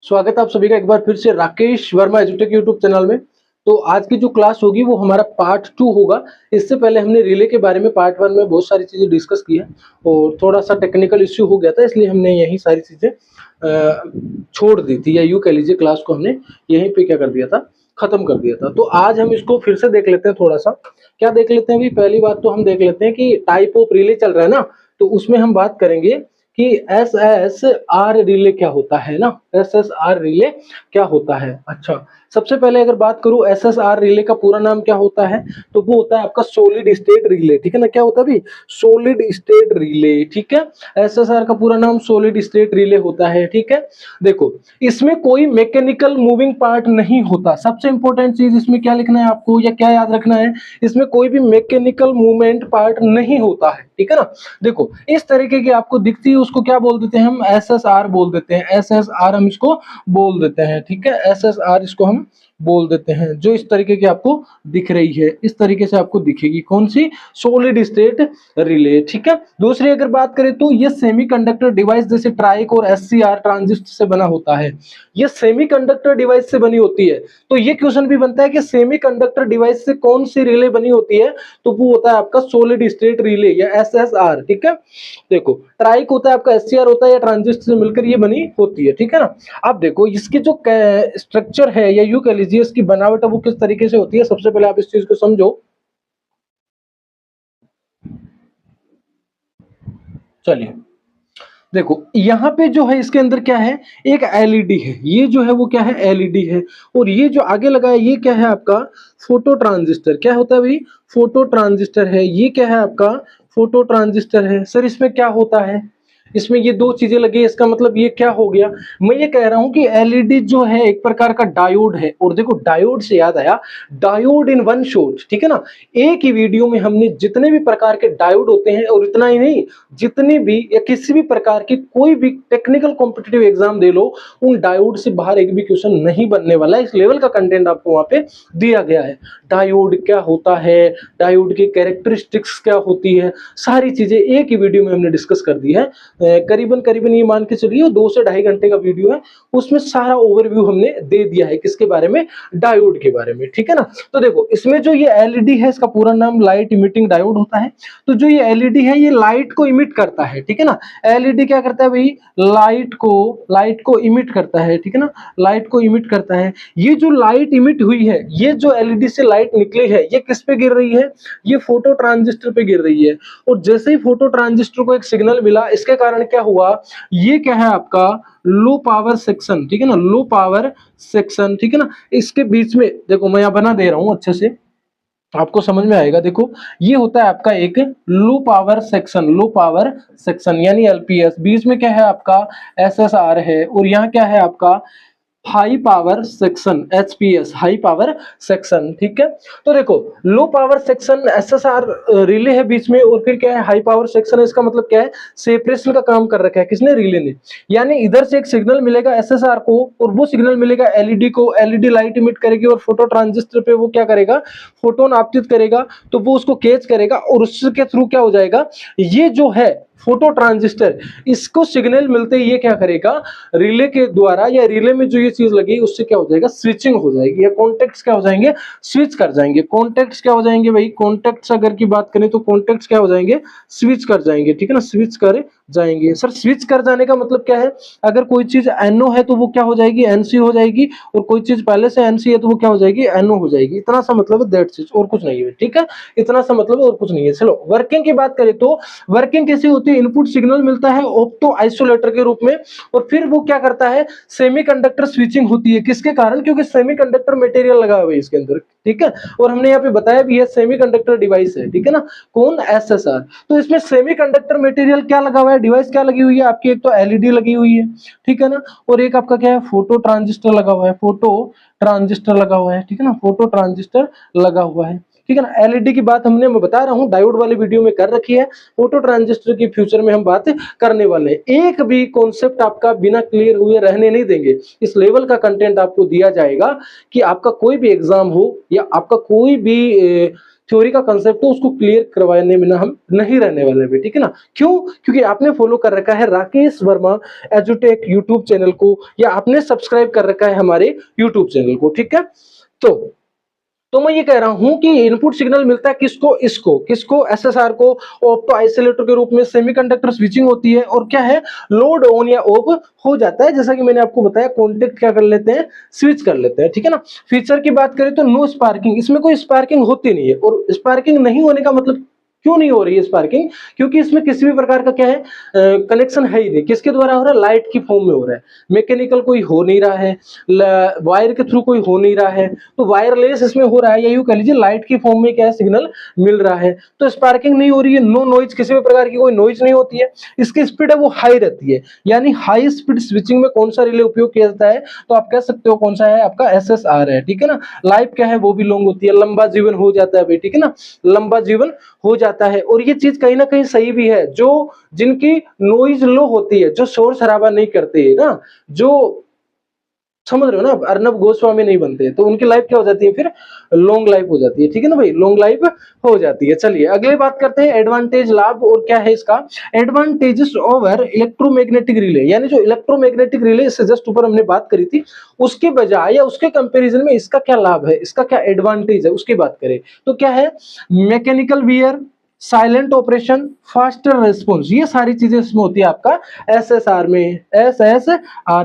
स्वागत है आप सभी का एक बार फिर से राकेश वर्मा एजुटेक यूट्यूब चैनल में। तो आज की जो क्लास होगी वो हमारा पार्ट 2 होगा। इससे पहले हमने रिले के बारे में पार्ट 1 में बहुत सारी चीज़ें डिस्कस की है और थोड़ा सा टेक्निकल इश्यू हो गया था, इसलिए हमने यही सारी चीज़ें छोड़ दी थी, या यूँ कह लीजिए क्लास को हमने यहीं पे क्या कर दिया था, ख़त्म कर दिया था। तो आज हम इसको फिर से देख लेते हैं थोड़ा सा। क्या देख लेते हैं अभी? पहली बात तो हम देख लेते हैं कि टाइप ऑफ रिले चल रहा है ना, तो उसमें हम बात करेंगे कि एस एस आर रिले क्या होता है ना, एस एस आर रिले क्या होता है। अच्छा, सबसे पहले अगर बात करूं एस एस आर रिले का पूरा नाम क्या होता है, तो वो होता है आपका सॉलिड स्टेट रिले। ठीक है ना, क्या होता है भाई? Solid state relay. ठीक है, एस एस आर का पूरा नाम सॉलिड स्टेट रिले होता है। ठीक है, देखो इसमें कोई मैकेनिकल मूविंग पार्ट नहीं होता। सबसे इंपॉर्टेंट चीज इसमें क्या लिखना है आपको, या क्या याद रखना है, इसमें कोई भी मैकेनिकल मूवमेंट पार्ट नहीं होता है। ठीक है ना, देखो इस तरीके की आपको दिखती है, उसको क्या बोल देते हैं हम? एस एस आर बोल देते हैं। एस एस आर हम इसको बोल देते हैं। ठीक है, एस एस आर इसको हम बोल देते हैं। जो इस तरीके की आपको दिख रही है, इस तरीके से आपको दिखेगी। कौन सी? Solid state relay. ठीक है, दूसरी अगर बात करें तो ये सेमीकंडक्टर डिवाइस जैसे ट्राइक और एससीआर ट्रांजिस्टर से बना होता है। ये सेमीकंडक्टर डिवाइस से बनी होती है। तो ये क्वेश्चन भी बनता है कि सेमीकंडक्टर डिवाइस से कौन सी रिले बनी होती है, तो वो होता है आपका सॉलिड स्टेट रिले या एसएसआर। ठीक है, देखो ट्राइक होता है आपका, एससीआर होता है, या ट्रांजिस्टर से मिलकर ये बनी होती है। ठीक है ना, अब देखो इसकी जो स्ट्रक्चर है, या यूं कह लीजिए इसकी बनावट है, वो किस तरीके से होती है। सबसे पहले आप इस चीज को समझो। चलिए देखो यहाँ पे जो है इसके अंदर क्या है, एक एलईडी है। ये जो है वो क्या है? एलईडी है। और ये जो आगे लगा है ये क्या है आपका? Photo transistor. क्या होता है भाई? फोटो ट्रांजिस्टर है। ये क्या है आपका? फोटो ट्रांजिस्टर है। सर इसमें क्या होता है? इसमें ये दो चीजें लगी, इसका मतलब ये क्या हो गया? मैं ये कह रहा हूं कि एलईडी जो है एक प्रकार का डायोड है। और देखो डायोड से याद आया, डायोड इन वन शॉट। ठीक है ना, एक ही वीडियो में हमने जितने भी प्रकार के डायोड होते हैं, और इतना ही नहीं, जितनी भी या किसी भी प्रकार की कोई भी टेक्निकल कॉम्पिटिटिव एग्जाम दे लो, उन डायोड से बाहर एक भी क्वेश्चन नहीं बनने वाला है। इस लेवल का कंटेंट आपको वहां पे दिया गया है। डायोड क्या होता है, डायोड की कैरेक्टरिस्टिक्स क्या होती है, सारी चीजें एक ही वीडियो में हमने डिस्कस कर दी है। करीबन करीबन ये मान के चलिए 2 से 2.5 घंटे का वीडियो है, उसमें सारा ओवरव्यू हमने दे दिया है। किसके बारे में? डायोड के बारे में। ठीक है ना, तो देखो इसमें जो ये एलईडी है, इसका पूरा नाम लाइट इमिटिंग डायोड होता है। तो जो ये एलईडी है ये लाइट को इमिट करता है। ठीक है ना, एलईडी क्या करता है भाई? लाइट को इमिट करता है। ठीक है ना, लाइट को इमिट करता है। ये जो लाइट इमिट हुई है, ये जो एलईडी से लाइट निकली है, ये किस पे गिर रही है? ये फोटो ट्रांजिस्टर पे गिर रही है। और जैसे ही फोटो ट्रांजिस्टर को एक सिग्नल मिला, इसके कारण क्या हुआ? ये क्या है आपका? Low power section. ठीक है ना, लो पावर सेक्शन। ठीक है ना, इसके बीच में देखो मैं यहां बना दे रहा हूं अच्छे से, आपको समझ में आएगा। देखो ये होता है आपका एक low power section, low power section यानी एलपीएस। बीच में क्या है आपका? एसएसआर है। और यहाँ क्या है आपका? High power section, HPS, high power section. ठीक है, तो देखो low power section SSR relay है बीच में, और फिर क्या है? हाई पावर सेक्शन है। इसका मतलब क्या है? सेपरेशन का काम कर रखा है किसने? रिले ने। यानी इधर से एक सिग्नल मिलेगा एसएसआर को, और वो सिग्नल मिलेगा एलईडी को। एलईडी लाइट इमिट करेगी और फोटो ट्रांजिस्टर पे वो क्या करेगा? फोटोन आपतित करेगा, तो वो उसको कैच करेगा, और उसके थ्रू क्या हो जाएगा? ये जो है फोटो ट्रांजिस्टर, इसको सिग्नल मिलते ही ये क्या करेगा? रिले के द्वारा, या रिले में जो ये चीज लगी उससे क्या हो जाएगा? स्विचिंग हो जाएगी, या कॉन्टेक्ट्स क्या हो जाएंगे? स्विच कर जाएंगे। कॉन्टेक्ट्स क्या हो जाएंगे भाई? कॉन्टेक्ट्स अगर की बात करें तो कॉन्टेक्ट्स क्या हो जाएंगे? स्विच कर जाएंगे। ठीक है ना, स्विच कर जाएंगे। सर स्विच कर जाने का मतलब क्या है? अगर कोई चीज एनओ है तो वो क्या हो जाएगी? एनसी हो जाएगी। और कोई चीज पहले से एनसी है तो वो क्या हो जाएगी? एनओ हो जाएगी। इतना सा मतलब है, दैट्स इट, और कुछ नहीं है। ठीक है, इतना सा मतलब है और कुछ नहीं है। चलो वर्किंग की बात करें तो वर्किंग कैसी होती है? इनपुट सिग्नल मिलता है ऑप्टो आइसोलेटर के रूप में, और फिर वो क्या करता है? सेमीकंडक्टर स्विचिंग होती है। किसके कारण? क्योंकि सेमीकंडक्टर मटेरियल लगा हुआ है इसके अंदर। ठीक है, और हमने यहाँ पे बताया भी है सेमीकंडक्टर डिवाइस है। ठीक है ना, कौन? एसएसआर। तो इसमें सेमीकंडक्टर मटेरियल क्या लगा हुआ है? डिवाइस क्या लगी हुई है आपकी? एक तो एलईडी लगी हुई है। ठीक है ना, और एक आपका क्या है? फोटो ट्रांजिस्टर लगा हुआ है। फोटो ट्रांजिस्टर लगा हुआ है। ठीक है ना, फोटो ट्रांजिस्टर लगा हुआ है। ठीक है ना, एलईडी की बात मैं बता रहा हूं, डायोड वाली वीडियो में कर रखी है। फोटो ट्रांजिस्टर की फ्यूचर में हम बात करने वाले हैं। एक भी कॉन्सेप्ट आपका बिना क्लियर हुए रहने नहीं देंगे। इस लेवल का कंटेंट आपको दिया जाएगा कि आपका कोई भी एग्जाम हो, या आपका कोई भी थ्योरी का कंसेप्ट है उसको क्लियर करवाने में ना हम नहीं रहने वाले भी, ठीक है ना। क्यों? क्योंकि आपने फॉलो कर रखा है राकेश वर्मा एजुटेक यूट्यूब चैनल को, या आपने सब्सक्राइब कर रखा है हमारे यूट्यूब चैनल को, ठीक है। तो मैं ये कह रहा हूं कि इनपुट सिग्नल मिलता है किसको, किसको एसएसआर को, ऑप्टो आइसोलेटर के रूप में सेमीकंडक्टर स्विचिंग होती है, और क्या है, लोड ऑन या ऑफ हो जाता है, जैसा कि मैंने आपको बताया, कॉन्टेक्ट क्या कर लेते हैं, स्विच कर लेते हैं, ठीक है ना। फीचर की बात करें तो नो स्पार्किंग, इसमें कोई स्पार्किंग होती नहीं है, और स्पार्किंग नहीं होने का मतलब क्यों नहीं हो रही है स्पार्किंग, क्योंकि इसमें किसी भी प्रकार का क्या है, कनेक्शन है ही नहीं। किसके द्वारा हो रहा है, लाइट की फॉर्म में हो रहा है, मैकेनिकल कोई हो नहीं रहा है, वायर के थ्रू कोई हो नहीं रहा है, तो वायरलेस इसमें हो रहा है, या यूं कह लीजिए लाइट की फॉर्म में क्या है, सिग्नल मिल रहा है, तो स्पार्किंग नहीं हो रही है। नो नॉइज, किसी भी प्रकार की कोई नॉइज नहीं होती है। इसकी स्पीड है वो हाई रहती है, यानी हाई स्पीड स्विचिंग में कौन सा रिले उपयोग किया जाता है, तो आप कह सकते हो कौन सा है, आपका एसएसआर है, ठीक है ना। लाइफ क्या है, वो भी लॉन्ग होती है, लंबा जीवन हो जाता है भाई, ठीक है ना, लंबा जीवन हो जाता है। और ये चीज कहीं ना कहीं सही भी है, जो जिनकी नॉइज लो होती है, जो शोर शराबा नहीं करते है ना, जो, समझ रहे हो ना, अर्नब गोस्वामी नहीं बनते, तो उनकी लाइफ क्या हो जाती है, फिर लॉन्ग लाइफ हो जाती है, ठीक है ना भाई, लॉन्ग लाइफ हो जाती है। चलिए अगली बात करते हैं, एडवांटेज, लाभ, और क्या है इसका एडवांटेजेस ओवर इलेक्ट्रोमैग्नेटिक रिले, यानी जो इलेक्ट्रोमैग्नेटिक रिले इससे जस्ट ऊपर हमने बात करी थी, उसके बजाय या उसके कंपैरिजन में इसका क्या लाभ है, इसका क्या एडवांटेज है, उसकी बात करें तो क्या है, mechanical wear, silent operation, faster response, ये सारी चीजें इसमें होती है आपका एसएसआर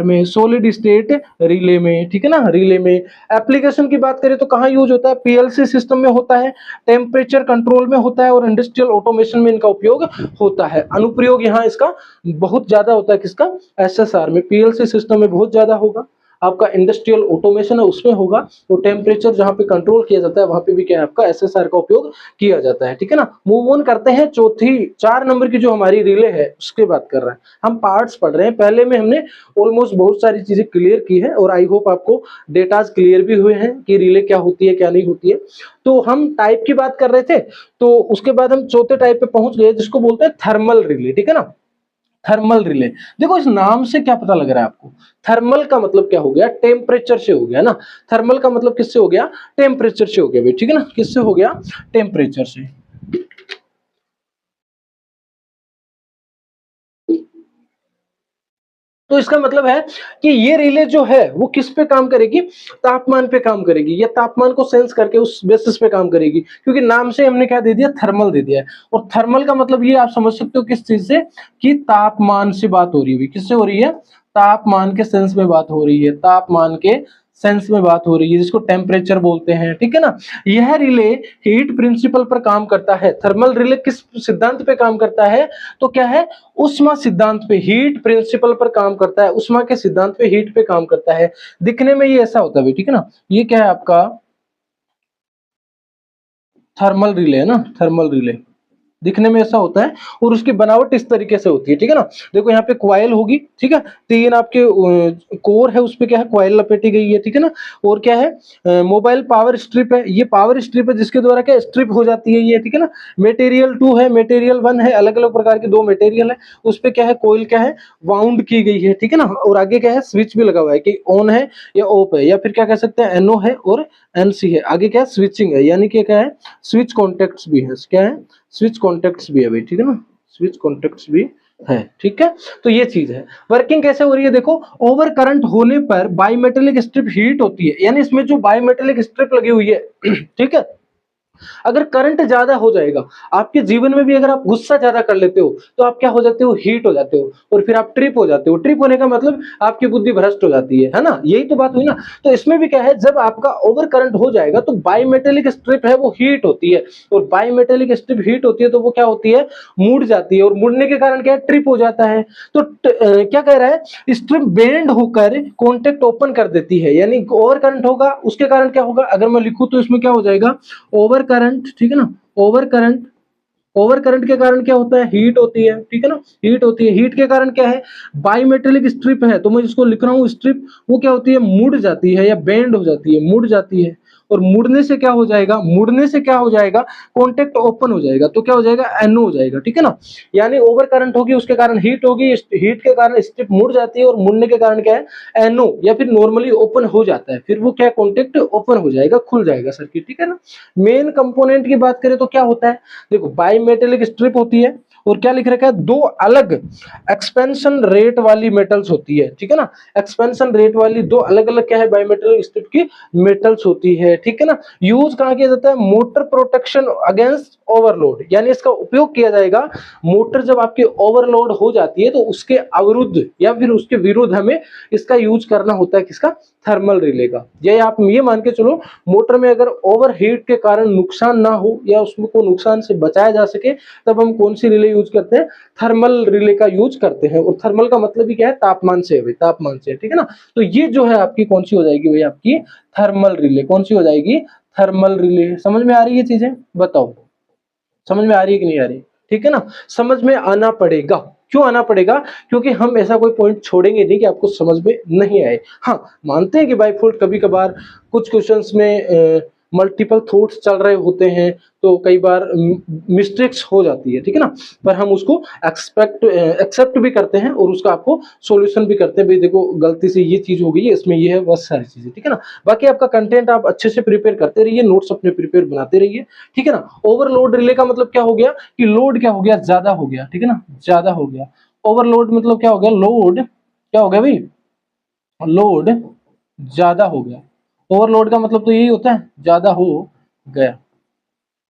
में, सॉलिड स्टेट रिले में, ठीक है ना, रिले में। एप्लीकेशन की बात करें तो कहाँ यूज होता है, पीएलसी सिस्टम में होता है, टेम्परेचर कंट्रोल में होता है, और इंडस्ट्रियल ऑटोमेशन में इनका उपयोग होता है। अनुप्रयोग यहाँ इसका बहुत ज्यादा होता है, किसका, एसएसआर में, पीएलसी सिस्टम में बहुत ज्यादा होगा, आपका इंडस्ट्रियल ऑटोमेशन है उसमें होगा, तो टेम्परेचर जहां पे कंट्रोल किया जाता है वहां पे भी क्या है, आपका एसएसआर का उपयोग किया जाता है, ठीक है ना। मूव ऑन करते हैं, चौथी 4 नंबर की जो हमारी रिले है उसकी बात कर रहे हैं, हम पार्ट्स पढ़ रहे हैं। पहले में हमने ऑलमोस्ट बहुत सारी चीजें क्लियर की है, और आई होप आपको डेटाज क्लियर भी हुए हैं कि रिले क्या होती है क्या नहीं होती है। तो हम टाइप की बात कर रहे थे, तो उसके बाद हम चौथे टाइप पे पहुंच गए, जिसको बोलते हैं थर्मल रिले, ठीक है ना। थर्मल रिले, देखो इस नाम से क्या पता लग रहा है आपको, थर्मल का मतलब क्या हो गया, टेम्परेचर से हो गया ना। थर्मल का मतलब किससे हो गया, टेम्परेचर से हो गया भाई, ठीक है ना, किससे हो गया, टेम्परेचर से। तो इसका मतलब है कि ये रिले जो है वो किस पे काम करेगी, तापमान पे काम करेगी, या तापमान को सेंस करके उस बेसिस पे काम करेगी, क्योंकि नाम से हमने क्या दे दिया, थर्मल दे दिया है। और थर्मल का मतलब ये आप समझ सकते हो किस चीज से, कि तापमान से बात हो रही है, किससे हो रही है, तापमान के सेंस में बात हो रही है, तापमान के सेंस में बात हो रही है, जिसको टेम्परेचर बोलते हैं, ठीक है ना। यह रिले हीट प्रिंसिपल पर काम करता है। थर्मल रिले किस सिद्धांत पे काम करता है, तो क्या है, उष्मा सिद्धांत पे, हीट प्रिंसिपल पर काम करता है, उष्मा के सिद्धांत पे, हीट पे काम करता है। दिखने में ये ऐसा होता है, ठीक है ना, ये क्या है आपका थर्मल रिले है ना, थर्मल रिले दिखने में ऐसा होता है, और उसकी बनावट इस तरीके से होती है, ठीक है ना। देखो यहाँ पे क्वाइल होगी, ठीक है, तीन आपके कोर है, उस पे क्या है, क्वाइल लपेटी गई है, ठीक है ना। और क्या है, मोबाइल पावर स्ट्रिप है, ये पावर स्ट्रिप है जिसके द्वारा क्या स्ट्रिप हो जाती है ये, ठीक है ना। मटेरियल 2 है, मटेरियल 1 है, अलग अलग प्रकार के दो मटेरियल है, उस पे क्या है, कोइल क्या है, वाउंड की गई है, ठीक है ना। और आगे क्या है, स्विच भी लगा हुआ है कि ऑन है या ऑफ है, या फिर क्या कह सकते हैं, एनओ है और एनसी है। आगे क्या है, स्विचिंग है, यानी कि क्या है, स्विच कॉन्टेक्ट्स भी है, क्या है, स्विच कॉन्टेक्ट्स भी है भाई, ठीक है ना, स्विच कॉन्टेक्ट्स भी है, ठीक है। तो ये चीज है, वर्किंग कैसे हो रही है, देखो ओवर करंट होने पर बाईमेटेलिक स्ट्रिप हीट होती है, यानी इसमें जो बाईमेटेलिक स्ट्रिप लगी हुई है ठीक है, अगर करंट ज्यादा हो जाएगा, आपके जीवन में भी अगर आप गुस्सा ज्यादा कर लेते हो, तो आप क्या हो जाते हो, हीट हो जाते हो, और फिर आप ट्रिप हो जाते हो। ट्रिप होने का मतलब आपकी बुद्धि भ्रष्ट हो जाती है ना, यही तो बात हुई ना। तो इसमें भी क्या है, जब आपका ओवर करंट हो जाएगा तो बाईमेटेलिक स्ट्रिप है वो हीट होती है, और बाईमेटेलिक स्ट्रिप हीट होती है तो वो क्या होती है, मुड़ जाती है, और मुड़ने के कारण क्या है, ट्रिप हो जाता है। तो क्या कह रहा है, स्ट्रिप बेंड होकर कॉन्टेक्ट ओपन कर देती है, यानी ओवर करंट होगा, उसके कारण क्या होगा, अगर मैं लिखूं तो इसमें क्या हो जाएगा, ओवर करंट, ठीक है ना, ओवर करंट, ओवर करंट के कारण क्या होता है, हीट होती है, ठीक है ना, हीट होती है। हीट के कारण क्या है, बाईमेटेलिक स्ट्रिप है, तो मैं जिसको लिख रहा हूं स्ट्रिप, वो क्या होती है, मुड़ जाती है या बेंड हो जाती है, मुड़ जाती है, और मुड़ने से क्या हो जाएगा, मुड़ने से क्या हो जाएगा, कॉन्टेक्ट ओपन हो जाएगा, तो क्या हो जाएगा, NO हो जाएगा, ठीक है ना। यानी ओवर करंट होगी, उसके कारण हीट होगी, हीट के कारण स्ट्रिप मुड़ जाती है और मुड़ने के कारण क्या है, NO या फिर नॉर्मली ओपन हो जाता है, फिर वो क्या, कॉन्टेक्ट ओपन हो जाएगा, खुल जाएगा सर्किट, ठीक है ना। मेन कंपोनेंट की बात करें तो क्या होता है, देखो बाई मेटेलिक स्ट्रिप होती है और क्या लिख रखा है, दो अलग एक्सपेंशन रेट वाली मेटल्स होती है, ठीक है ना। एक्सपेंशन रेट वाली दो अलग अलग क्या है, बायोमेटेरियल स्ट्रिप की मेटल्स होती है, ठीक है ना। यूज कहां किया जाता है, मोटर प्रोटेक्शन अगेंस्ट ओवरलोड, यानी इसका उपयोग किया जाएगा मोटर जब आपकी ओवरलोड हो जाती है तो उसके अवरुद्ध या फिर उसके विरुद्ध हमें इसका यूज करना होता है, किसका, थर्मल रिले का। ये आप ये मान के चलो, मोटर में अगर ओवर हीट के कारण नुकसान ना हो या उसको नुकसान से बचाया जा सके, तब हम कौन सी रिले यूज करते हैं, थर्मल रिले का यूज करते हैं। और थर्मल का मतलब भी क्या है, तापमान से है भाई, तापमान से, ठीक है ना। तो ये जो है आपकी कौन सी हो जाएगी भाई, आपकी थर्मल रिले, कौन सी हो जाएगी, थर्मल रिले। समझ में आ रही है चीजें, बताओ समझ में आ रही है कि नहीं आ रही, ठीक है ना। समझ में आना पड़ेगा, क्यों आना पड़ेगा, क्योंकि हम ऐसा कोई पॉइंट छोड़ेंगे नहीं कि आपको समझ में नहीं आए। हाँ, मानते हैं कि बाय डिफॉल्ट कभी कभार कुछ क्वेश्चंस में मल्टीपल थॉट्स चल रहे होते हैं, तो कई बार मिस्टेक्स हो जाती है, ठीक है ना। पर हम उसको एक्सेप्ट भी करते हैं और उसका आपको सॉल्यूशन भी करते हैं, भाई देखो गलती से ये चीज हो गई है, इसमें ये है, बस सारी चीजें, ठीक है ना। बाकी आपका कंटेंट आप अच्छे से प्रिपेयर करते रहिए, नोट्स अपने प्रिपेयर बनाते रहिए, ठीक है ना। ओवरलोड रिले का मतलब क्या हो गया, कि लोड क्या हो गया, ज्यादा हो गया, ठीक है ना, ज्यादा हो गया। ओवरलोड मतलब क्या हो गया, लोड क्या हो गया भाई, लोड ज्यादा हो गया। ओवरलोड का मतलब तो यही होता है, ज्यादा हो गया,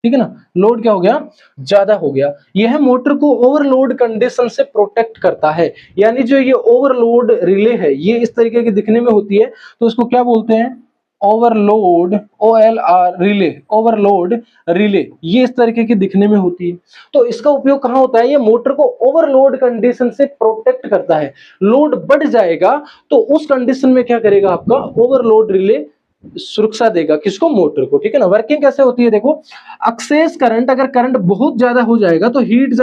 ठीक है ना। लोड क्या हो गया, ज्यादा हो गया। यह मोटर को ओवरलोड कंडीशन से प्रोटेक्ट करता है। यानी जो ये ओवरलोड रिले है, ये इस तरीके की दिखने में होती है, तो इसको क्या बोलते हैं, overload, OLR relay, overload relay, ये इस तरीके की दिखने में होती है। तो इसका उपयोग कहां होता है, ये मोटर को ओवरलोड कंडीशन से प्रोटेक्ट करता है। लोड बढ़ जाएगा तो उस कंडीशन में क्या करेगा, आपका ओवरलोड रिले सुरक्षा देगा, किसको, मोटर को, ठीक है ना। वर्किंग कैसे होती है, देखो एक्सेस करंट, अगर करंट बहुत ज्यादा हो जाएगा तो हीट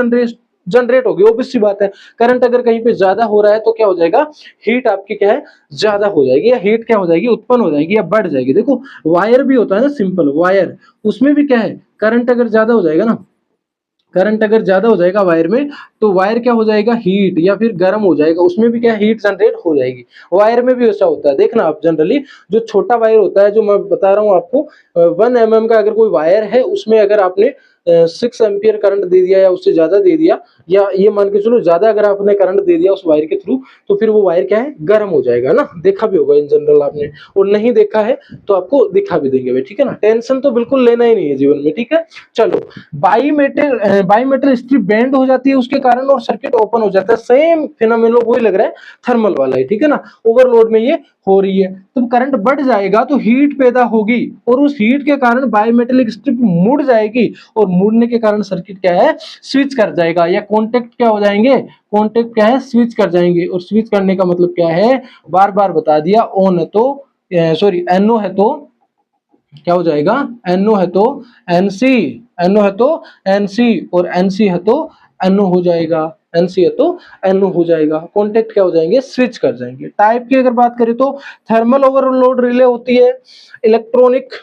जनरेट होगी, ऑब्वियस सी बात है। करंट अगर कहीं पे ज्यादा हो रहा है तो क्या हो जाएगा, हीट आपकी क्या है, ज्यादा हो जाएगी, या हीट क्या हो जाएगी, उत्पन्न हो जाएगी या बढ़ जाएगी। देखो वायर भी होता है ना, सिंपल वायर, उसमें भी क्या है, करंट अगर ज्यादा हो जाएगा ना, करंट अगर ज्यादा हो जाएगा वायर में, तो वायर क्या हो जाएगा, हीट या फिर गर्म हो जाएगा, उसमें भी क्या हीट जनरेट हो जाएगी। वायर में भी ऐसा होता है, देखना आप जनरली जो छोटा वायर होता है, जो मैं बता रहा हूँ आपको, 1 mm का अगर कोई वायर है, उसमें अगर आपने 6 एम्पियर करंट दे दिया या उससे ज्यादा दे दिया, या ये मान के चलो ज्यादा अगर आपने करंट दे दिया उस वायर के थ्रू, तो फिर वो वायर क्या है, गर्म हो जाएगा ना। देखा भी होगा इन जनरल आपने, और नहीं देखा है तो आपको दिखा भी देंगे भाई, ठीक है ना। टेंशन तो बिल्कुल लेना ही नहीं है जीवन में, ठीक है। चलो, बाईमेटल स्ट्रिप बेंड हो जाती है उसके कारण और सर्किट ओपन हो जाता है। सेम फिनोमेना वही लग रहा है, थर्मल वाला ही, ठीक है ना। ओवरलोड में ये हो रही है, तो करंट बढ़ जाएगा तो हीट पैदा होगी और उस हीट के कारण बायोमेटेलिक स्ट्रिप मुड़ जाएगी और मुड़ने के कारण सर्किट क्या है, स्विच कर जाएगा, या कॉन्टेक्ट क्या हो जाएंगे, कॉन्टेक्ट क्या है, स्विच कर जाएंगे। और स्विच करने का मतलब क्या है, बार बार बता दिया, ऑन है तो सॉरी NO है तो क्या हो जाएगा, NO है तो NC, NO है तो NC, और NC है तो NO हो जाएगा, NC है तो NO हो जाएगा। कॉन्टेक्ट क्या हो जाएंगे, स्विच कर जाएंगे। टाइप की अगर बात करें तो थर्मल ओवरलोड रिले होती है, इलेक्ट्रॉनिक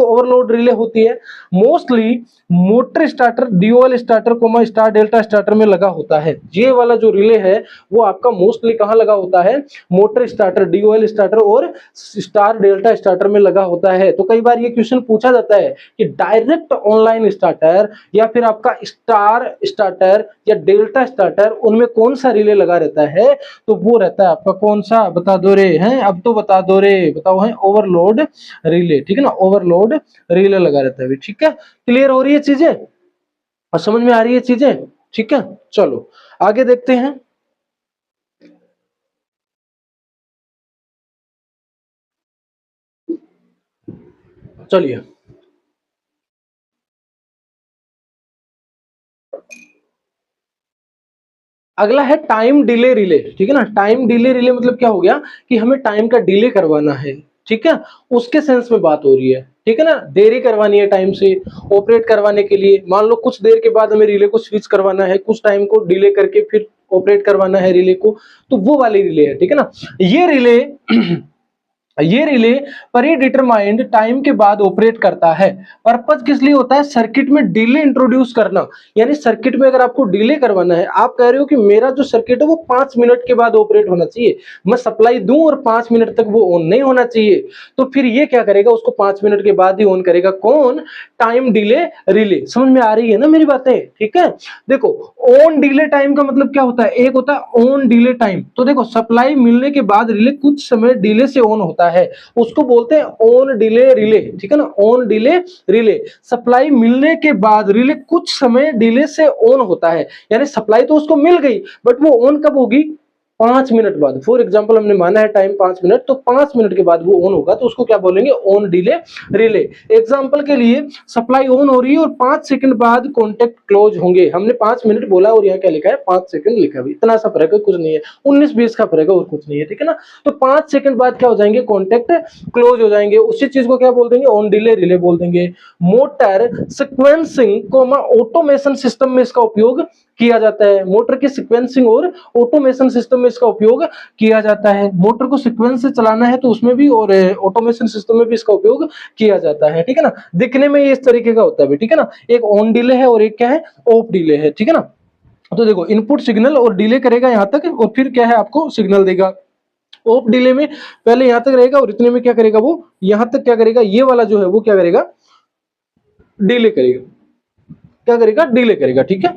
ओवरलोड रिले होती है। Mostly motor starter, dual starter comma star delta starter में लगा होता है। ये वाला जो रिले है वो आपका मोस्टली कहां लगा होता है, मोटर स्टार्टर, ड्यूअल स्टार्टर और स्टार डेल्टा स्टार्टर में लगा होता है। तो कई बार ये क्वेश्चन पूछा जाता है कि डायरेक्ट ऑनलाइन स्टार्टर या फिर आपका स्टार स्टार्टर या डेल्टा स्टार्टर, उनमें कौन सा रिले लगा रहता है, तो वो रहता है आपका कौन सा, बता दो रे, हैं अब तो बता दो रे, बताओ, है ओवरलोड रिले, ठीक है ना। ओवरलोड रिले लगा रहता है, ठीक है। क्लियर हो रही है चीजें और समझ में आ रही है चीजें, ठीक है। चलो आगे देखते हैं। चलिए, अगला है टाइम डिले रिले, ठीक है ना। टाइम डिले रिले मतलब क्या हो गया, कि हमें टाइम का डिले करवाना है, ठीक है, उसके सेंस में बात हो रही है, ठीक है ना। देरी करवानी है टाइम से ऑपरेट करवाने के लिए, मान लो कुछ देर के बाद हमें रिले को स्विच करवाना है, कुछ टाइम को डिले करके फिर ऑपरेट करवाना है रिले को, तो वो वाली रिले है, ठीक है ना। ये रिले ये रिले प्री डिटरमाइंड टाइम के बाद ऑपरेट करता है। पर्पज किस लिए होता है? सर्किट में डिले इंट्रोड्यूस करना, यानी सर्किट में अगर आपको डिले करवाना है, आप कह रहे हो कि मेरा जो सर्किट है वो 5 मिनट के बाद ऑपरेट होना चाहिए, मैं सप्लाई दूं और 5 मिनट तक वो ऑन नहीं होना चाहिए, तो फिर ये क्या करेगा, उसको 5 मिनट के बाद ही ऑन करेगा। कौन? Time delay relay. समझ में आ रही है ना मेरी बातें? ठीक है, देखो ऑन डिले टाइम का मतलब क्या होता है? एक होता है ऑन डिले टाइम, तो देखो सप्लाई मिलने के बाद रिले कुछ समय डिले से ऑन होता है, उसको बोलते हैं ऑन डिले रिले। ठीक है ना, ऑन डिले रिले। सप्लाई मिलने के बाद रिले कुछ समय डिले से ऑन होता है, यानी सप्लाई तो उसको मिल गई बट वो ऑन कब होगी? 5 मिनट बाद। फॉर एग्जांपल हमने माना है टाइम 5 मिनट, तो 5 मिनट के बाद वो ऑन होगा, तो उसको क्या बोलेंगे? On delay relay. एग्जांपल के लिए सप्लाई ऑन हो रही है और 5 सेकंड बाद कॉन्टेक्ट क्लोज होंगे। हमने 5 मिनट बोला और यहाँ क्या लिखा है? 5 सेकंड लिखा है। इतना सा फर्क है, कुछ नहीं है, 19-20 का फर्क है और कुछ नहीं है। ठीक है ना, तो 5 सेकंड बाद क्या हो जाएंगे? कॉन्टेक्ट क्लोज हो जाएंगे। उसी चीज को क्या बोल देंगे? ऑन डिले रिले बोल देंगे। Motor sequencing comma automation system में इसका उपयोग किया जाता है। मोटर की सीक्वेंसिंग और ऑटोमेशन सिस्टम में इसका उपयोग किया जाता है। मोटर को सीक्वेंस से चलाना है तो उसमें भी, और ऑटोमेशन सिस्टम में भी इसका उपयोग किया जाता है। ठीक है ना, दिखने में ये इस तरीके का होता है। ठीक है ना, एक ऑन डिले है और एक क्या है? ऑफ डिले है। ठीक है ना, तो देखो इनपुट सिग्नल और डिले करेगा यहां तक, और फिर क्या है? आपको सिग्नल देगा। ऑफ डिले में पहले यहां तक रहेगा और इतने में क्या करेगा? वो यहां तक क्या करेगा? ये वाला जो है वो क्या करेगा? डिले करेगा। क्या करेगा? डिले करेगा। ठीक है,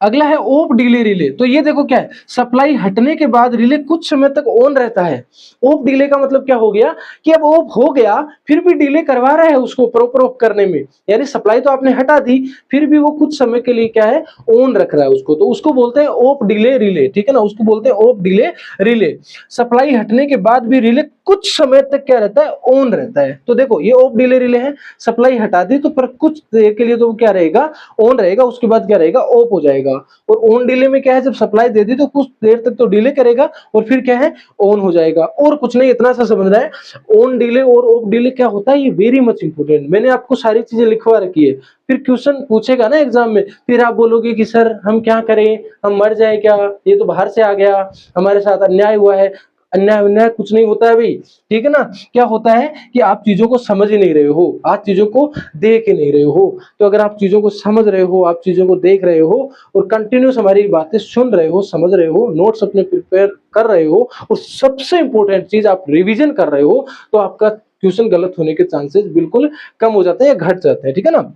अगला है ऑफ डिले रिले। तो ये देखो क्या है? सप्लाई हटने के बाद रिले कुछ समय तक ऑन रहता है। ऑफ डिले का मतलब क्या हो गया? कि अब ऑफ हो गया फिर भी डिले करवा रहा है उसको प्रॉपर ऑफ करने में, यानी सप्लाई तो आपने हटा दी फिर भी वो कुछ समय के लिए क्या है? ऑन रख रहा है उसको, तो उसको बोलते हैं ऑफ डिले रिले। ठीक है ना, उसको बोलते हैं ऑफ डिले रिले। सप्लाई हटने के बाद भी रिले कुछ समय तक क्या रहता है? ऑन रहता है। तो देखो ये ऑफ डिले रिले है, सप्लाई हटा दी तो पर कुछ देर के लिए तो क्या रहेगा? ऑन रहेगा, उसके बाद क्या रहेगा? ऑफ हो जाएगा। और ऑन डिले में क्या है? जब सप्लाई दे दी तो कुछ देर तक तो डिले करेगा और फिर क्या है? ऑन हो जाएगा। और कुछ नहीं, इतना सा समझना है। ऑन डिले और ऑफ डिले क्या होता है? ये वेरी मच इंपोर्टेंट। मैंने आपको सारी चीजें लिखवा रखी है, फिर क्वेश्चन पूछेगा ना एग्जाम में, फिर आप बोलोगे कि सर हम क्या करें, हम मर जाए क्या, ये तो बाहर से आ गया, हमारे साथ अन्याय हुआ है। अन्याय अन्याय कुछ नहीं होता है भाई। ठीक है ना, क्या होता है कि आप चीजों को समझ ही नहीं रहे हो, आप चीजों को देख ही नहीं रहे हो। तो अगर आप चीजों को समझ रहे हो, आप चीजों को देख रहे हो और कंटिन्यूस हमारी बातें सुन रहे हो, समझ रहे हो, नोट्स अपने प्रिपेयर कर रहे हो और सबसे इंपॉर्टेंट चीज आप रिवीजन कर रहे हो, तो आपका क्वेश्चन गलत होने के चांसेस बिल्कुल कम हो जाते हैं या घट जाते हैं। ठीक है ना,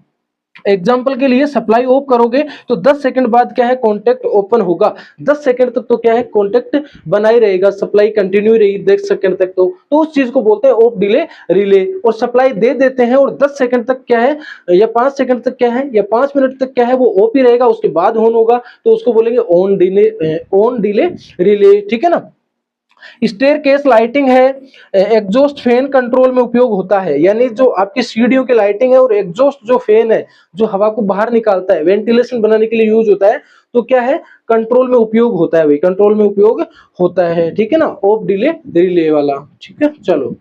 एग्जाम्पल के लिए सप्लाई ऑफ करोगे तो 10 सेकंड बाद क्या है? कॉन्टेक्ट ओपन होगा। 10 सेकंड तक तो क्या है? कॉन्टेक्ट बना ही रहेगा, सप्लाई कंटिन्यू रही 10 सेकंड तक, तो उस चीज को बोलते हैं ऑफ डिले रिले। और सप्लाई दे देते हैं और 10 सेकंड तक क्या है? या 5 सेकंड तक क्या है? या 5 मिनट तक क्या है? वो ऑफ ही रहेगा, उसके बाद ऑन होगा, तो उसको बोलेंगे ऑन डिले रिले। ठीक है ना, स्टेयर केस लाइटिंग है, एग्जॉस्ट फैन कंट्रोल में उपयोग होता है, यानी जो आपकी सीढ़ियों की लाइटिंग है और एग्जॉस्ट जो फैन है जो हवा को बाहर निकालता है, वेंटिलेशन बनाने के लिए यूज होता है, तो क्या है? कंट्रोल में उपयोग होता है भाई, कंट्रोल में उपयोग होता है। ठीक है ना, ऑफ डिले रिले वाला। ठीक है, चलो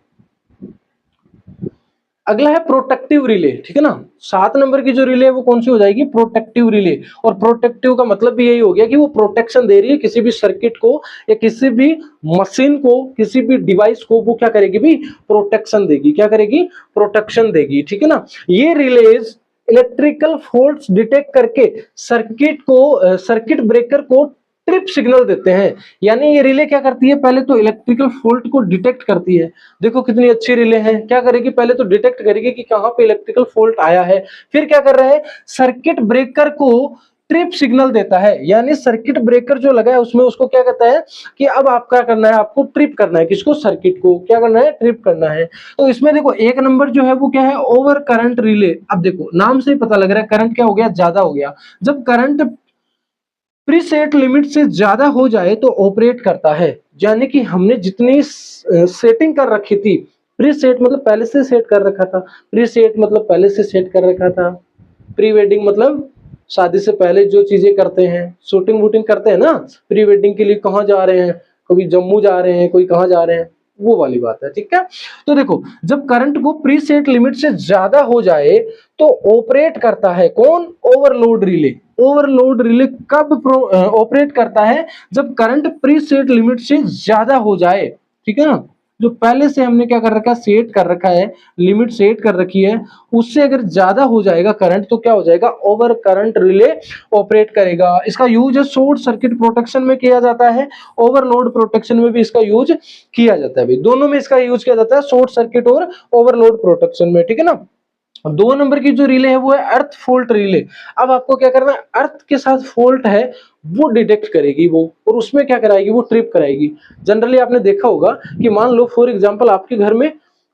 अगला है प्रोटेक्टिव रिले। ठीक है ना, 7 नंबर की जो रिले है वो कौन सी हो जाएगी? Protective relay. और प्रोटेक्टिव का मतलब भी यही हो गया कि वो प्रोटेक्शन दे रही है किसी भी सर्किट को या किसी भी मशीन को, किसी भी डिवाइस को, वो क्या करेगी भी? प्रोटेक्शन देगी। क्या करेगी? प्रोटेक्शन देगी। ठीक है ना, ये रिलेज इलेक्ट्रिकल फॉल्ट्स डिटेक्ट करके सर्किट ब्रेकर को ट्रिप सिग्नल देते हैं। यानी ये रिले क्या करती है? पहले तो इलेक्ट्रिकल फॉल्ट को डिटेक्ट करती है। देखो कितनी अच्छी रिले है, क्या करेगी? पहले तो डिटेक्ट करेगी कि कहां पे इलेक्ट्रिकल फॉल्ट आया है, फिर क्या कर रहा है? सर्किट ब्रेकर को ट्रिप सिग्नल देता है, यानी सर्किट ब्रेकर जो लगा है उसमें उसको क्या कहता है कि अब आप क्या करना है? आपको ट्रिप करना है। किसको? सर्किट को क्या करना है? ट्रिप करना है। तो इसमें देखो 1 नंबर जो है वो क्या है? Over current relay. अब देखो नाम से ही पता लग रहा है करंट क्या हो गया? ज्यादा हो गया। जब करंट प्रीसेट लिमिट से ज्यादा हो जाए तो ऑपरेट करता है, यानी कि हमने जितनी सेटिंग कर रखी थी, प्रीसेट मतलब पहले से सेट कर रखा था, प्रीसेट मतलब पहले से सेट कर रखा था, प्री वेडिंग मतलब शादी से पहले जो चीजें करते हैं, शूटिंग वूटिंग करते हैं ना, प्री वेडिंग के लिए कहाँ जा रहे हैं, कभी जम्मू जा रहे हैं, कोई कहाँ जा रहे हैं, वो वाली बात है। ठीक है, तो देखो जब करंट को प्रीसेट लिमिट से ज्यादा हो जाए तो ऑपरेट करता है कौन? Overload relay. ओवरलोड रिले कब ऑपरेट करता है? जब करंट प्रीसेट लिमिट से ज्यादा हो जाए। ठीक है ना, जो पहले से हमने क्या कर रखा है, सेट कर रखा है, लिमिट सेट कर रखी है, उससे अगर ज्यादा हो जाएगा करंट तो क्या हो जाएगा, ओवर करंट रिले ऑपरेट करेगा। इसका यूज शॉर्ट सर्किट प्रोटेक्शन में किया जाता है, ओवरलोड प्रोटेक्शन में भी इसका यूज किया जाता है। भाई दोनों में इसका यूज किया जाता है, शॉर्ट सर्किट और ओवरलोड प्रोटेक्शन में, ठीक है ना। 2 नंबर की जो रिले है वो है अर्थ फॉल्ट रिले। अब आपको क्या करना है, अर्थ के साथ फॉल्ट है वो डिटेक्ट करेगी वो, और उसमें क्या कराएगी, वो ट्रिप कराएगी। जनरली आपने देखा होगा कि मान लो फॉर एग्जांपल आपके घर में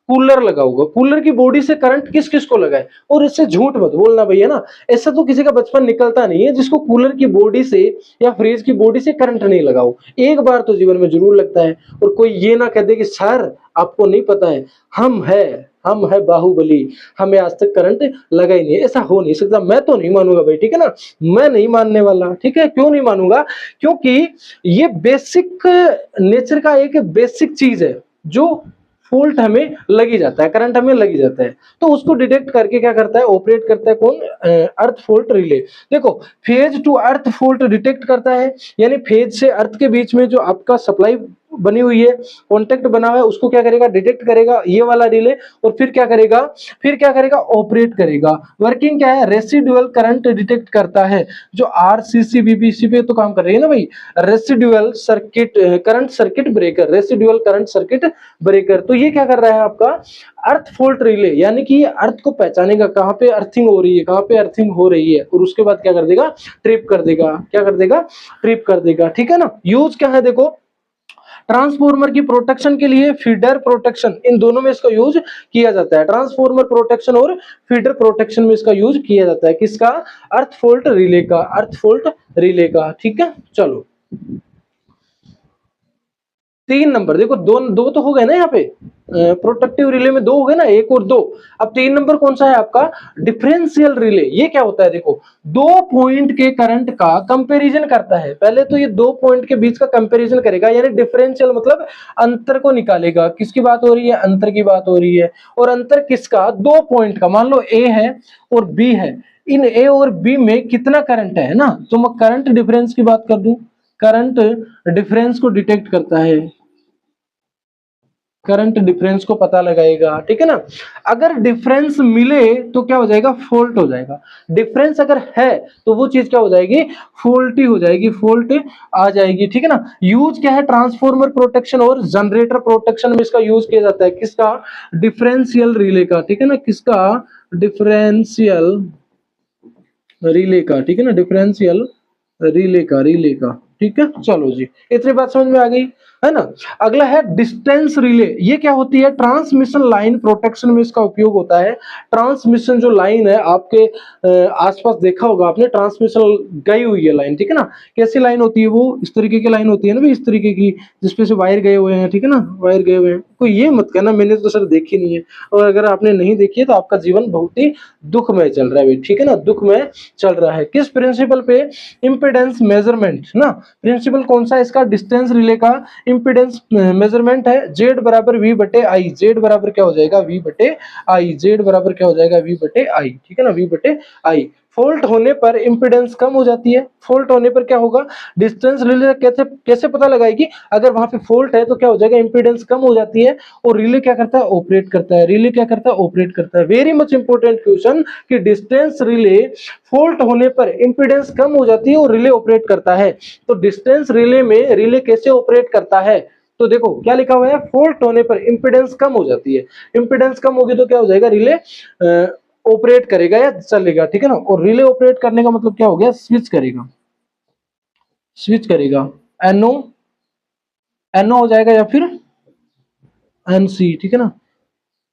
कूलर लगा होगा, कूलर की बॉडी से करंट किस किस को लगा है, और इससे झूठ मत बोलना भैया ना, ऐसा तो किसी का बचपन निकलता नहीं है जिसको कूलर की बॉडी से या फ्रिज की बॉडी से करंट नहीं लगा हो। एक बार तो जीवन में जरूर लगता है। और कोई ये ना कह दे कि सर आपको नहीं पता है, हम है बाहुबली, हमें आज तक करंट लगा ही नहीं है। ऐसा हो नहीं सकता, मैं तो नहीं मानूंगा भाई, ठीक है ना, मैं नहीं मानने वाला, ठीक है। क्यों नहीं मानूंगा, क्योंकि ये बेसिक नेचर का एक बेसिक चीज है जो फॉल्ट हमें लगी जाता है, करंट हमें लगी जाता है, तो उसको डिटेक्ट करके क्या करता है, ऑपरेट करता है कौन, अर्थ फॉल्ट रिले। देखो phase to earth fault detect करता है, यानी फेज से अर्थ के बीच में जो आपका सप्लाई बनी हुई है, कांटेक्ट बना हुआ है, उसको क्या करेगा, डिटेक्ट करेगा ये वाला रिले, और फिर क्या करेगा, ऑपरेट करेगा। वर्किंग क्या है, रेसिडुअल करंट डिटेक्ट करता है, जो आरसीसी बीबीसी पे तो काम कर रही है ना भाई, residual circuit current circuit breaker, residual current circuit breaker. तो ये क्या कर रहा है आपका अर्थ फॉल्ट रिले, यानी कि ये अर्थ को पहचानेगा कहां पे अर्थिंग हो रही है, कहां पे अर्थिंग हो रही है, और उसके बाद क्या कर देगा, ट्रिप कर देगा, क्या कर देगा, ट्रिप कर देगा, ठीक है ना। यूज क्या है, देखो ट्रांसफॉर्मर की प्रोटेक्शन के लिए फीडर प्रोटेक्शन, इन दोनों में इसका यूज किया जाता है। ट्रांसफॉर्मर प्रोटेक्शन और फीडर प्रोटेक्शन में इसका यूज किया जाता है, किसका, अर्थ फॉल्ट रिले का, अर्थ फॉल्ट रिले का, ठीक है। चलो 3 नंबर देखो, दो दो तो हो गए ना यहाँ पे, प्रोटेक्टिव रिले में 2 हो गए ना, 1 और 2। अब 3 नंबर कौन सा है आपका, डिफरेंशियल रिले। ये क्या होता है, देखो 2 पॉइंट के करंट का कंपैरिजन करता है। पहले तो ये 2 पॉइंट के बीच का कंपैरिजन करेगा, यानी डिफरेंशियल मतलब अंतर को निकालेगा। किसकी बात हो रही है, अंतर की बात हो रही है। और अंतर किसका, 2 पॉइंट का, मान लो ए है और बी है, इन ए और बी में कितना करंट है ना, तो मैं करंट डिफरेंस की बात कर दूं, करंट डिफरेंस को डिटेक्ट करता है, करंट डिफरेंस को पता लगाएगा, ठीक है ना। अगर डिफरेंस मिले तो क्या हो जाएगा, फॉल्ट हो जाएगा। डिफरेंस अगर है तो वो चीज क्या हो जाएगी, फॉल्टी हो जाएगी, फॉल्ट आ जाएगी, ठीक है ना। यूज क्या है, ट्रांसफॉर्मर प्रोटेक्शन और जनरेटर प्रोटेक्शन में इसका यूज किया जाता है, किसका, डिफरेंशियल रिले का, ठीक है ना, किसका, डिफरेंशियल रिले का, ठीक है ना, डिफरेंशियल रिले का, ठीक है। चलो जी, इतनी बात समझ में आ गई है ना। अगला है डिस्टेंस रिले। ये क्या होती है, ट्रांसमिशन लाइन प्रोटेक्शन में इसका उपयोग होता है। ट्रांसमिशन जो लाइन है आपके आसपास देखा होगा आपने, ट्रांसमिशन गई हुई है लाइन, ठीक है ना। कैसी लाइन होती है वो, इस तरीके की लाइन होती है ना भाई, इस तरीके की, जिसपे से वायर गए हुए हैं, ठीक है ना, वायर गए हुए हैं। कोई ये मत कहना मैंने तो सर देखी नहीं है, और अगर आपने नहीं देखी है तो आपका जीवन बहुत ही दुखमय चल रहा है भाई, ठीक है ना, दुखमय चल रहा है। किस प्रिंसिपल पे, इंपेडेंस मेजरमेंट ना, प्रिंसिपल कौन सा इसका, डिस्टेंस रिले का इंपेडेंस मेजरमेंट है। जेड बराबर वी बटे आई, जेड बराबर क्या हो जाएगा, वी बटे आई, जेड बराबर क्या हो जाएगा, वी बटे आई, ठीक है ना, वी बटे आई। फॉल्ट होने पर इंपेडेंस कम हो जाती है, फॉल्ट होने पर क्या होगा, डिस्टेंस रिले कैसे कैसे पता लगाएगी, अगर वहां पे फॉल्ट है तो क्या हो जाएगा, इंपेडेंस कम हो जाती है, और रिले क्या करता है, ऑपरेट करता है, रिले क्या करता है, ऑपरेट करता है। वेरी मच इंपॉर्टेंट क्वेश्चन कि डिस्टेंस रिले फॉल्ट होने पर इंपेडेंस कम हो जाती है और रिले ऑपरेट करता है। तो डिस्टेंस रिले में रिले कैसे ऑपरेट करता है, तो देखो क्या लिखा हुआ है, फॉल्ट होने पर इंपेडेंस कम हो जाती है, इंपेडेंस कम होगी तो क्या हो जाएगा, रिले ऑपरेट करेगा या चलेगा, ठीक है ना। और रिले ऑपरेट करने का मतलब क्या हो गया, स्विच करेगा, स्विच करेगा, एनओ एनओ हो जाएगा या फिर एनसी, ठीक है ना,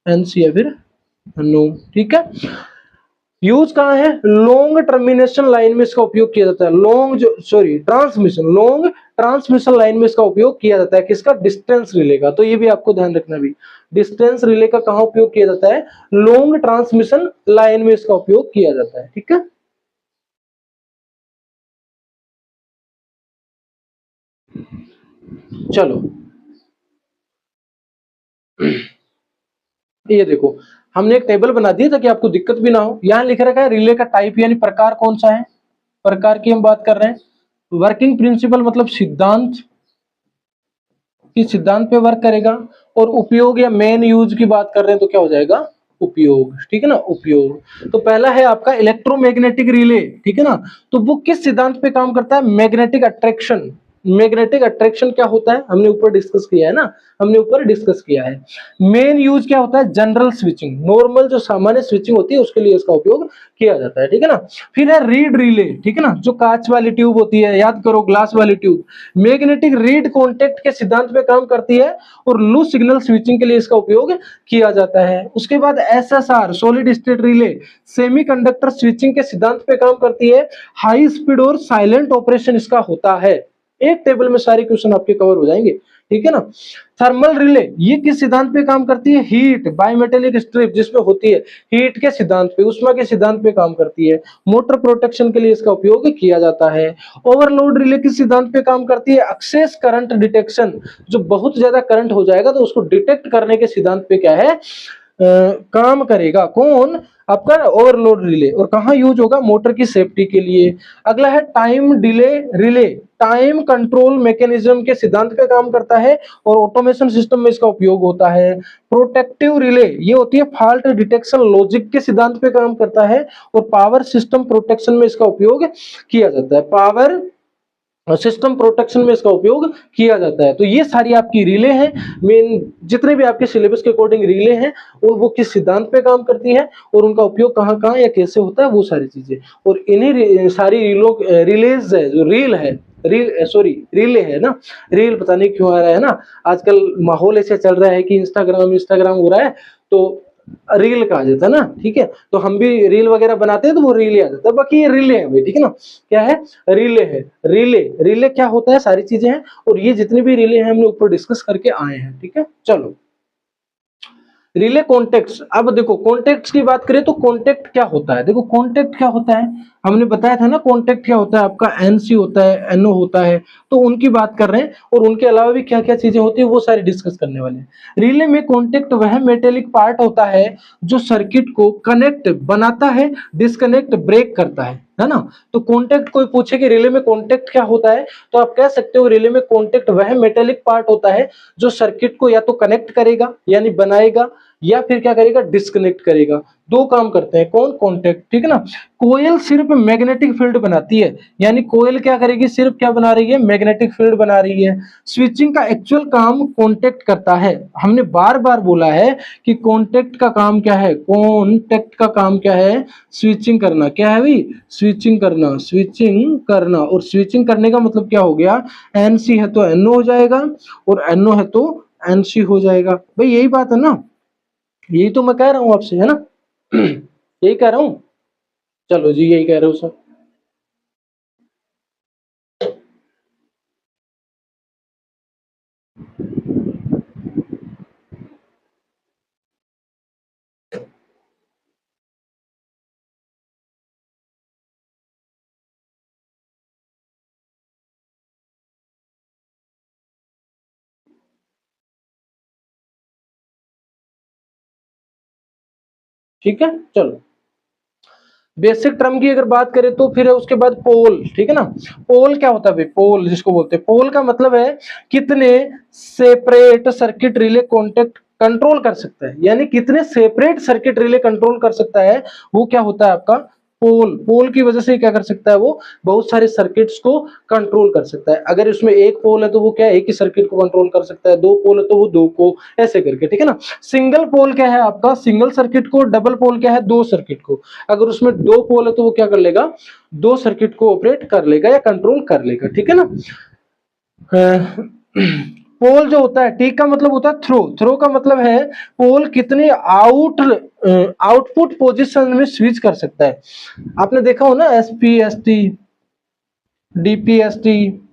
एनसी या फिर एनओ, ठीक है। यूज कहाँ है, लॉन्ग टर्मिनेशन लाइन में इसका उपयोग किया जाता है, लॉन्ग ट्रांसमिशन लाइन में इसका उपयोग किया जाता है, किसका, डिस्टेंस रिले का। तो ये भी आपको ध्यान रखना भी, डिस्टेंस रिले का कहाँ उपयोग किया जाता है, लॉन्ग ट्रांसमिशन लाइन में इसका उपयोग किया जाता है, ठीक है। चलो ये देखो, हमने एक टेबल बना दिया ताकि आपको दिक्कत भी ना हो। यहां लिख रखा है रिले का टाइप यानी प्रकार कौन सा है, प्रकार की हम बात कर रहे हैं। वर्किंग प्रिंसिपल मतलब सिद्धांत, किस सिद्धांत पे वर्क करेगा, और उपयोग या मेन यूज की बात कर रहे हैं तो क्या हो जाएगा, उपयोग, ठीक है ना, उपयोग। तो पहला है आपका इलेक्ट्रोमैग्नेटिक रिले, ठीक है ना, तो वो किस सिद्धांत पे काम करता है, मैग्नेटिक अट्रैक्शन। मैग्नेटिक अट्रैक्शन क्या होता है, हमने ऊपर डिस्कस किया है ना, हमने ऊपर डिस्कस किया है। मेन यूज क्या होता है, जनरल स्विचिंग, नॉर्मल जो सामान्य स्विचिंग होती है उसके लिए इसका उपयोग किया जाता है, ठीक है ना। फिर है रीड रिले, ठीक है ना, जो कांच वाली ट्यूब होती है, याद करो ग्लास वाली ट्यूब, मैग्नेटिक रीड कॉन्टेक्ट के सिद्धांत पे काम करती है और लूज सिग्नल स्विचिंग के लिए इसका उपयोग किया जाता है। उसके बाद SSR, solid state relay, semiconductor switching के सिद्धांत पे काम करती है, हाई स्पीड और साइलेंट ऑपरेशन इसका होता है। एक टेबल में सारे क्वेश्चन आपके कवर हो जाएंगे, ठीक है ना। थर्मल रिले, ये किस सिद्धांत पे काम करती है, हीट, बायोमेटेलिक स्ट्रिप जिसमें होती है, हीट के सिद्धांत पे, उष्मा के सिद्धांत पे काम करती है। मोटर प्रोटेक्शन के लिए इसका उपयोग किया जाता है। ओवरलोड रिले किस सिद्धांत पे काम करती है, एक्सेस करंट डिटेक्शन, जो बहुत ज्यादा करंट हो जाएगा तो उसको डिटेक्ट करने के सिद्धांत पे क्या है, काम करेगा, कौन, आपका ओवरलोड रिले। और कहाँ यूज होगा, मोटर की सेफ्टी के लिए। अगला है time delay relay, time control mechanism के सिद्धांत पे काम करता है और ऑटोमेशन सिस्टम में इसका उपयोग होता है। प्रोटेक्टिव रिले, ये होती है फॉल्ट डिटेक्शन लॉजिक के सिद्धांत पे काम करता है और पावर सिस्टम प्रोटेक्शन में इसका उपयोग किया जाता है, पावर सिस्टम प्रोटेक्शन में इसका उपयोग किया जाता है। तो ये सारी आपकी रिले हैं, मेन जितने भी आपके सिलेबस के अकॉर्डिंग रिले हैं और वो किस सिद्धांत पे काम करती हैं और उनका उपयोग कहाँ कहाँ या कैसे होता है, वो सारी चीजें। और इन्हीं सारी रिलेज है, जो रील है, रिले है ना, रील पता नहीं क्यों आ रहा है ना, आजकल माहौल ऐसे चल रहा है कि इंस्टाग्राम हो रहा है तो रील का आ जाता है ना, ठीक है, तो हम भी रील वगैरह बनाते हैं तो वो रील आ जाता है, बाकी ये रिले है भाई, ठीक है ना, क्या है, रिले है। रिले क्या होता है, सारी चीजें हैं और ये जितनी भी रिले हैं हमने ऊपर डिस्कस करके आए हैं, ठीक है। चलो रिले कॉन्टेक्ट्स, अब देखो कॉन्टेक्ट्स की बात करें तो कॉन्टेक्ट क्या होता है, देखो कॉन्टेक्ट क्या होता है, हमने बताया था ना कॉन्टेक्ट क्या होता है, आपका एनसी होता है, एनओ होता है, तो उनकी बात कर रहे हैं और उनके अलावा भी क्या क्या चीजें होती है वो सारी डिस्कस करने वाले हैं। रिले में कॉन्टेक्ट वह मेटेलिक पार्ट होता है जो सर्किट को कनेक्ट बनाता है, डिस्कनेक्ट ब्रेक करता है ना। तो कॉन्टेक्ट कोई पूछे कि रिले में कॉन्टेक्ट क्या होता है, तो आप कह सकते हो रिले में कॉन्टेक्ट वह मेटेलिक पार्ट होता है जो सर्किट को या तो कनेक्ट करेगा यानी बनाएगा या फिर क्या करेगा, डिस्कनेक्ट करेगा। दो काम करते हैं, कौन, कॉन्टेक्ट, ठीक है ना। कोयल सिर्फ मैग्नेटिक फील्ड बनाती है, यानी कोयल क्या करेगी, सिर्फ क्या बना रही है, मैग्नेटिक फील्ड बना रही है। स्विचिंग का एक्चुअल काम कॉन्टेक्ट करता है, हमने बार बार बोला है कि कॉन्टेक्ट का काम क्या है, कॉन्टेक्ट का काम क्या है, स्विचिंग करना, क्या है भाई, स्विचिंग करना, स्विचिंग करना। और स्विचिंग करने का मतलब क्या हो गया, एनसी है तो एनओ हो जाएगा और एनओ है तो एनसी हो जाएगा, भाई यही बात है ना, यही तो मैं कह रहा हूं आपसे, है ना यही कह रहा हूं, चलो जी यही कह रहे हो सर। ठीक है, चलो बेसिक टर्म की अगर बात करें तो फिर है उसके बाद पोल, ठीक है ना। पोल क्या होता है भाई, पोल जिसको बोलते हैं, पोल का मतलब है कितने separate circuit relay contact control कर सकता है, यानी कितने सेपरेट सर्किट रिले कंट्रोल कर सकता है, वो क्या होता है आपका पोल। पोल की वजह से क्या कर सकता है, वो बहुत सारे सर्किट्स को कंट्रोल कर सकता है। अगर इसमें एक पोल है तो वो क्या है, एक ही सर्किट को कंट्रोल कर सकता है, दो पोल है तो वो दो को, ऐसे करके, ठीक है ना। सिंगल पोल क्या है आपका, सिंगल सर्किट को, डबल पोल क्या है, दो सर्किट को। अगर उसमें दो पोल है तो वो क्या कर लेगा, दो सर्किट को ऑपरेट कर लेगा या कंट्रोल कर लेगा, ठीक है ना। पोल जो होता है, टी का मतलब होता है थ्रो, थ्रो का मतलब है पोल कितने आउटपुट पोजीशन में स्विच कर सकता है। आपने देखा हो ना एसपीएसटी, डीपीएसटी,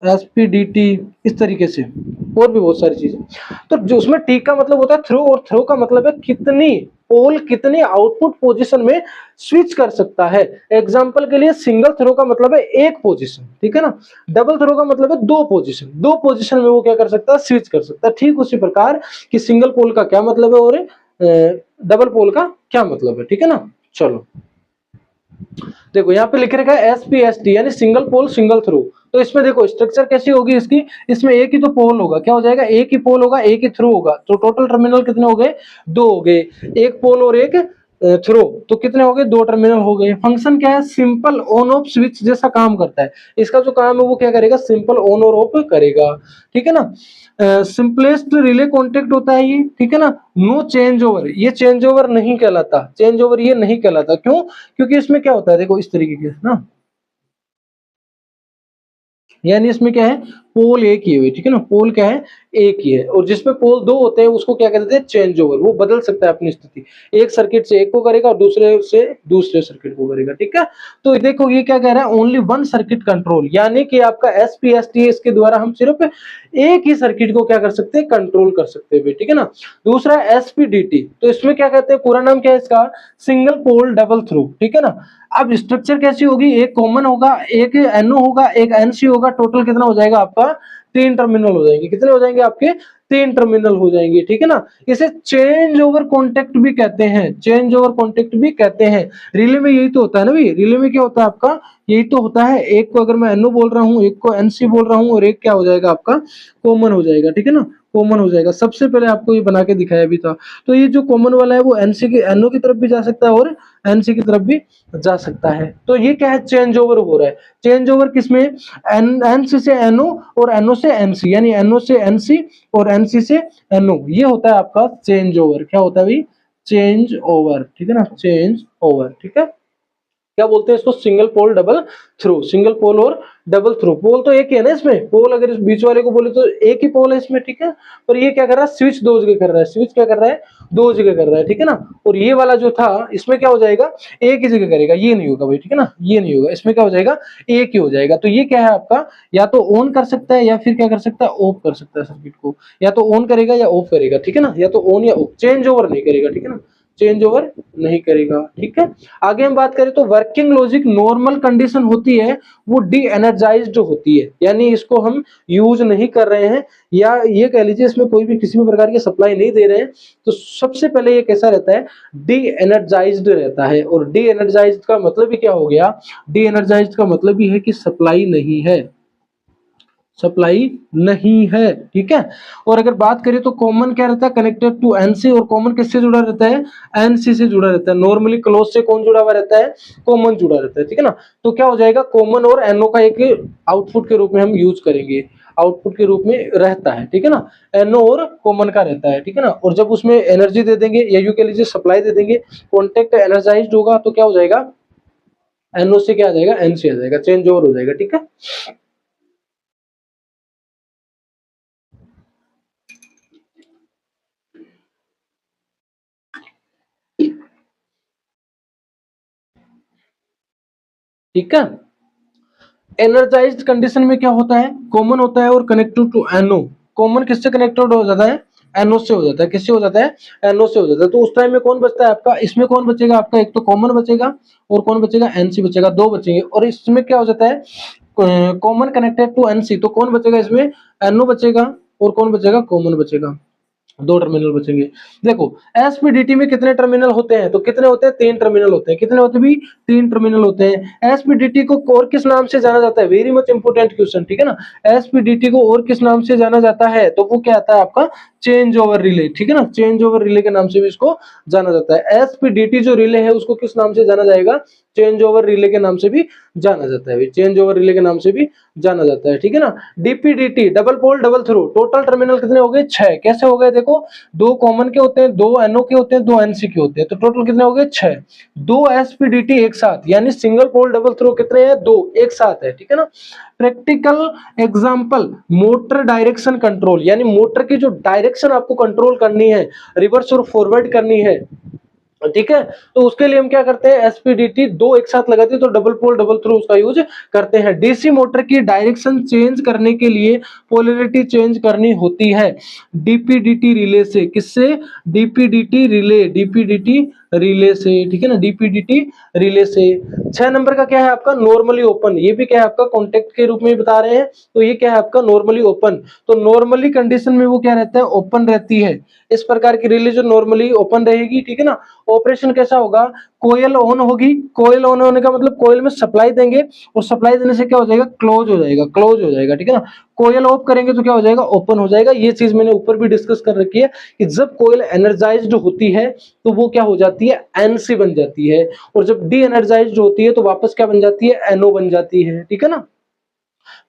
एसपीडीटी, इस तरीके से और भी बहुत सारी चीजें। तो जो उसमें टी का मतलब होता है थ्रो और थ्रो का मतलब है कितनी पोल कितनी आउटपुट पोजीशन में स्विच कर सकता है। एग्जांपल के लिए सिंगल थ्रो का मतलब है एक पोजीशन, ठीक है ना। डबल थ्रो का मतलब है दो पोजीशन, दो पोजीशन में वो क्या कर सकता है, स्विच कर सकता है। ठीक उसी प्रकार कि सिंगल पोल का क्या मतलब है और डबल पोल का क्या मतलब है, ठीक है ना। चलो देखो यहाँ पे लिख रखा है एसपीएसटी यानी सिंगल पोल सिंगल थ्रो, तो इसमें देखो स्ट्रक्चर कैसी होगी इसकी, इसमें एक ही तो पोल होगा, क्या हो जाएगा, एक ही पोल होगा, एक ही थ्रू होगा, तो टोटल टर्मिनल कितने हो गए, 2 हो गए, एक पोल और एक थ्रो, तो कितने हो गए, 2 टर्मिनल हो गए। फंक्शन क्या है, सिंपल ऑन ऑफ स्विच जैसा काम करता है, इसका जो काम है वो क्या करेगा, सिंपल ऑन और ऑफ करेगा, ठीक है ना। सिंपलेस्ट रिले कॉन्टेक्ट होता है ये, ठीक है ना। नो चेंज ओवर, ये चेंज ओवर नहीं कहलाता, चेंज ओवर ये नहीं कहलाता, क्यों, क्योंकि इसमें क्या होता है, देखो इस तरीके के ना, यानी इसमें क्या है, पोल एक ही है, ठीक है ना, पोल क्या है, एक ही है, और जिसमें पोल 2 होते हैं उसको क्या कहते हैं, चेंज ओवर, वो बदल सकता है अपनी स्थिति, एक सर्किट से एक को करेगा और दूसरे से दूसरे सर्किट को करेगा, ठीक है। तो देखो ये क्या कह रहा है, ओनली वन सर्किट कंट्रोल, यानी कि आपका एसपीएसटी, इसके द्वारा हम सिर्फ एक ही सर्किट को क्या कर सकते हैं, कंट्रोल कर सकते हैं, ठीक है ना। दूसरा एसपीडीटी, तो इसमें क्या कहते हैं, पूरा नाम क्या है इसका, सिंगल पोल डबल थ्रू, ठीक है ना। अब स्ट्रक्चर कैसी होगी, एक कॉमन होगा, एक एनओ होगा, एक एनसी होगा, टोटल कितना हो जाएगा आपका, 3 टर्मिनल हो जाएंगे, कितने हो जाएंगे आपके, 3 टर्मिनल हो जाएंगे, ठीक है ना। इसे चेंज ओवर कॉन्टेक्ट भी कहते हैं, चेंज ओवर कॉन्टेक्ट भी कहते हैं। रिले में यही तो होता है ना भाई, रिले में क्या होता है आपका, यही तो होता है, एक को अगर मैं एनओ बोल रहा हूँ, एक को एनसी बोल रहा हूँ, और एक क्या हो जाएगा आपका, कॉमन हो जाएगा, ठीक है ना, कॉमन हो जाएगा। सबसे पहले आपको ये बना के दिखाया भी था। तो ये जो कॉमन वाला है वो एनसी की एनओ की तरफ भी जा सकता है और एनसी की तरफ भी जा सकता है। तो ये क्या है, चेंज ओवर हो रहा है। चेंज ओवर किसमें, एनसी से एनओ और एनओ से एनसी, यानी एनओ से एनसी और एनसी से एनओ, ये होता है आपका चेंज ओवर। क्या होता है भाई, चेंज ओवर, ठीक है ना, चेंज ओवर, ठीक है। क्या बोलते हैं इसको, single pole double throw, single pole और डबल थ्रू। पोल तो एक ही है ना इसमें, पोल अगर इस बीच वाले को बोले तो एक ही पोल है इसमें, ठीक है। पर ये क्या कर रहा है, स्विच 2 जगह कर रहा है, स्विच क्या कर रहा है, 2 जगह कर रहा है, ठीक है ना। और ये वाला जो था इसमें क्या हो जाएगा, एक ही जगह करेगा, ये नहीं होगा भाई, ठीक है ना, ये नहीं होगा, इसमें क्या हो जाएगा, एक ही हो जाएगा। तो ये क्या है आपका, या तो ऑन कर सकता है या फिर क्या कर सकता है, ऑफ कर सकता है सर्किट को, या तो ऑन करेगा या ऑफ करेगा, ठीक है ना, या तो ऑन या ऑफ, चेंज ओवर नहीं करेगा, ठीक है ना, चेंज ओवर नहीं करेगा, ठीक है। आगे हम बात करें तो वर्किंग लॉजिक नॉर्मल कंडीशन होती है वो डी एनर्जाइज्ड होती है, यानी इसको हम यूज नहीं कर रहे हैं, या ये कह लीजिए इसमें कोई भी किसी भी प्रकार की सप्लाई नहीं दे रहे हैं, तो सबसे पहले ये कैसा रहता है, डी एनर्जाइज्ड रहता है। और डी एनर्जाइज्ड का मतलब ही क्या हो गया, डी एनर्जाइज्ड का मतलब ही है कि सप्लाई नहीं है, सप्लाई नहीं है, ठीक है। और अगर बात करें तो कॉमन क्या रहता है, कनेक्टेड टू एनसी, और कॉमन किससे जुड़ा रहता है, एनसी से जुड़ा रहता है। नॉर्मली क्लोज से कौन जुड़ा हुआ रहता है, कॉमन जुड़ा रहता है, ठीक है ना। तो क्या हो जाएगा, कॉमन और एनओ का एक आउटपुट के रूप में हम यूज करेंगे, आउटपुट के रूप में रहता है, ठीक है ना, एनओ और कॉमन का रहता है, ठीक है ना। और जब उसमें एनर्जी दे देंगे या यूं कह लीजिए सप्लाई दे देंगे, कॉन्टेक्ट एनर्जाइज्ड होगा, तो क्या हो जाएगा, एनओ से क्या आ जाएगा, एनसी आ जाएगा, चेंज ओवर हो जाएगा, ठीक है। ठीक है, एनर्जाइज्ड कंडीशन में क्या होता है, कॉमन होता है और कनेक्टेड टू एनओ। कॉमन किससे कनेक्टेड हो जाता है, एनओ से हो जाता है, किससे हो जाता है, एनओ से हो जाता है। तो उस टाइम में कौन बचता है आपका, इसमें कौन बचेगा आपका, एक तो कॉमन बचेगा और कौन बचेगा, एनसी बचेगा, 2 बचेंगे। और इसमें क्या हो जाता है, कॉमन कनेक्टेड टू एनसी, तो कौन बचेगा इसमें, एनओ बचेगा और कौन बचेगा, कॉमन बचेगा, 2 टर्मिनल बचेंगे। देखो एसपीडीटी में कितने टर्मिनल होते हैं, तो कितने होते हैं, 3 टर्मिनल होते हैं, कितने होते हैं भी, 3 टर्मिनल होते हैं। एसपीडीटी को और किस नाम से जाना जाता है, वेरी मच इंपोर्टेंट क्वेश्चन, ठीक है ना। एसपीडीटी को और किस नाम से जाना जाता है, तो वो क्या आता है आपका, चेंज ओवर रिले, ठीक है ना, चेंज ओवर रिले के नाम से भी इसको जाना जाता है। एसपीडीटी जो रिले है उसको किस नाम से जाना जाएगा, चेंज ओवर रिले के नाम से भी जाना जाता है, चेंज ओवर रिले के नाम से भी जाना जाता है, ठीक है ना। DPDT, double pole double throw, total terminal कितने हो गए, 6। कैसे हो गए, देखो 2 कॉमन के होते हैं, 2 एनओ के होते हैं, 2 एनसी के होते हैं, तो टोटल कितने हो गए, 6। 2 एसपीडीटी एक साथ, यानी सिंगल पोल डबल थ्रू कितने हैं, 2 एक साथ है, ठीक है ना। Practical example, motor direction control, यानी मोटर की जो डायरेक्शन आपको कंट्रोल करनी है, रिवर्स और फॉरवर्ड करनी है, ठीक है, तो उसके लिए हम क्या करते हैं, एसपीडीटी 2 एक साथ लगाते हैं, तो डबल पोल डबल थ्रू उसका यूज करते हैं। डीसी मोटर की डायरेक्शन चेंज करने के लिए पोलैरिटी चेंज करनी होती है डीपीडीटी रिले से, किससे, डीपीडीटी रिले, डीपीडीटी रिले से, ठीक है ना, डीपीडीटी रिले से। 6 नंबर का क्या है आपका, नॉर्मली ओपन, ये भी क्या है आपका कॉन्टेक्ट के रूप में बता रहे हैं, तो ये क्या है आपका नॉर्मली ओपन। तो नॉर्मली कंडीशन में वो क्या रहता है, ओपन रहती है। इस प्रकार की रिले जो नॉर्मली ओपन रहेगी, ठीक है ना। ऑपरेशन कैसा होगा, कोयल ऑन होगी, कोयल ऑन होने का मतलब कोयल में सप्लाई देंगे और सप्लाई देने से क्या हो जाएगा, क्लोज हो जाएगा, क्लोज हो जाएगा, ठीक है ना। कोयल ऑफ करेंगे तो क्या हो जाएगा, ओपन हो जाएगा। ये चीज मैंने ऊपर भी डिस्कस कर रखी है कि जब कोयल एनर्जाइज्ड होती है तो वो क्या हो जाती है, एनसी बन जाती है, और जब डी एनर्जाइज्ड होती है तो वापस क्या बन जाती है, एनओ बन जाती है, ठीक है ना।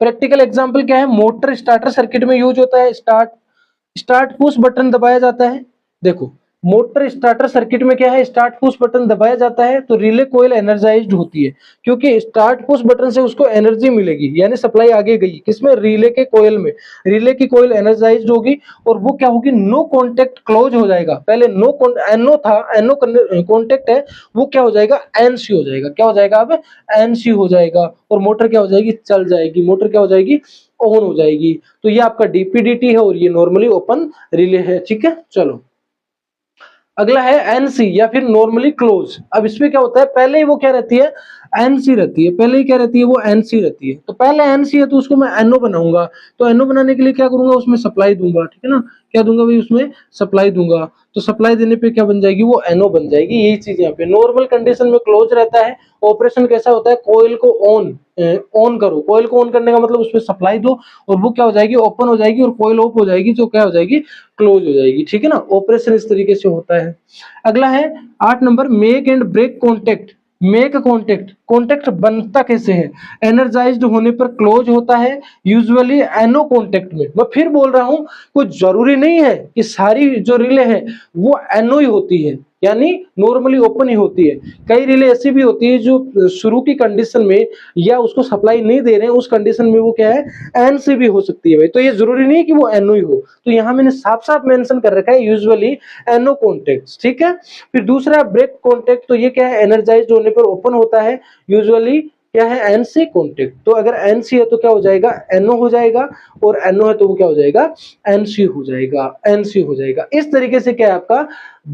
प्रैक्टिकल एग्जांपल क्या है, मोटर स्टार्टर सर्किट में यूज होता है, स्टार्ट स्टार्ट पुश बटन दबाया जाता है। देखो मोटर स्टार्टर सर्किट में क्या है, स्टार्ट पुश बटन दबाया जाता है तो रिले कोयल एनर्जाइज्ड होती है, क्योंकि स्टार्ट पुश बटन से उसको एनर्जी मिलेगी, यानी सप्लाई आगे गई किसमें, रिले के कोयल में। रिले की कोयल एनर्जाइज्ड होगी और वो क्या होगी, नो कांटेक्ट क्लोज हो जाएगा। पहले नो एनओ था, एनओ कांटेक्ट है, वो क्या हो जाएगा, एनसी हो जाएगा। क्या हो जाएगा, अब एनसी हो जाएगा और मोटर क्या हो जाएगी, चल जाएगी, मोटर क्या हो जाएगी, ऑन हो जाएगी। तो ये आपका डीपीडीटी है और ये नॉर्मली ओपन रिले है, ठीक है। चलो अगला है एनसी या फिर नॉर्मली क्लोज। अब इसमें क्या होता है, पहले ही वो क्या रहती है, एनसी रहती है, पहले ही क्या रहती है, वो एनसी रहती है। तो पहले एनसी है तो उसको मैं एनओ बनाऊंगा, तो एनओ बनाने के लिए क्या करूंगा, उसमें सप्लाई दूंगा, ठीक है ना। क्या दूंगा भाई, उसमें सप्लाई दूंगा, तो सप्लाई देने पे क्या बन जाएगी, वो एनओ बन जाएगी। यही चीज यहाँ पे नॉर्मल कंडीशन में क्लोज रहता है। ऑपरेशन कैसा होता है, कोयल को ऑन करो, कोयल को ऑन करने का मतलब उसमें सप्लाई दो और वो क्या हो जाएगी, ओपन हो जाएगी, और कोयल ऑफ हो जाएगी तो क्या हो जाएगी, क्लोज हो जाएगी, ठीक है ना। ऑपरेशन इस तरीके से होता है। अगला है 8 number, make and break contact. Make contact, contact बनता कैसे है, एनर्जाइज्ड होने पर क्लोज होता है, यूजुअली एनो कॉन्टेक्ट में। मैं फिर बोल रहा हूं, कुछ जरूरी नहीं है कि सारी जो रिले है वो एनो ही होती है, यानी नॉर्मली ओपन ही होती है। कई रिले ऐसी भी होती है जो शुरू की कंडीशन में या उसको सप्लाई नहीं दे रहे हैं उस कंडीशन में वो क्या है, एन से भी हो सकती है भाई। तो ये जरूरी नहीं है कि वो एनो ही हो, तो यहाँ मैंने साफ साफ मेंशन कर रखा है यूजुअली एनो कॉन्टेक्ट, ठीक है। फिर दूसरा ब्रेक कॉन्टेक्ट, तो ये क्या है, एनर्जाइज्ड होने पर ओपन होता है, यूजुअली क्या है, एन से कॉन्टेक्ट। तो अगर एन सी है तो क्या हो जाएगा, एनओ हो जाएगा, और एनओ है तो वो क्या हो जाएगा, एनसी हो जाएगा, एनसी हो जाएगा। इस तरीके से क्या है, आपका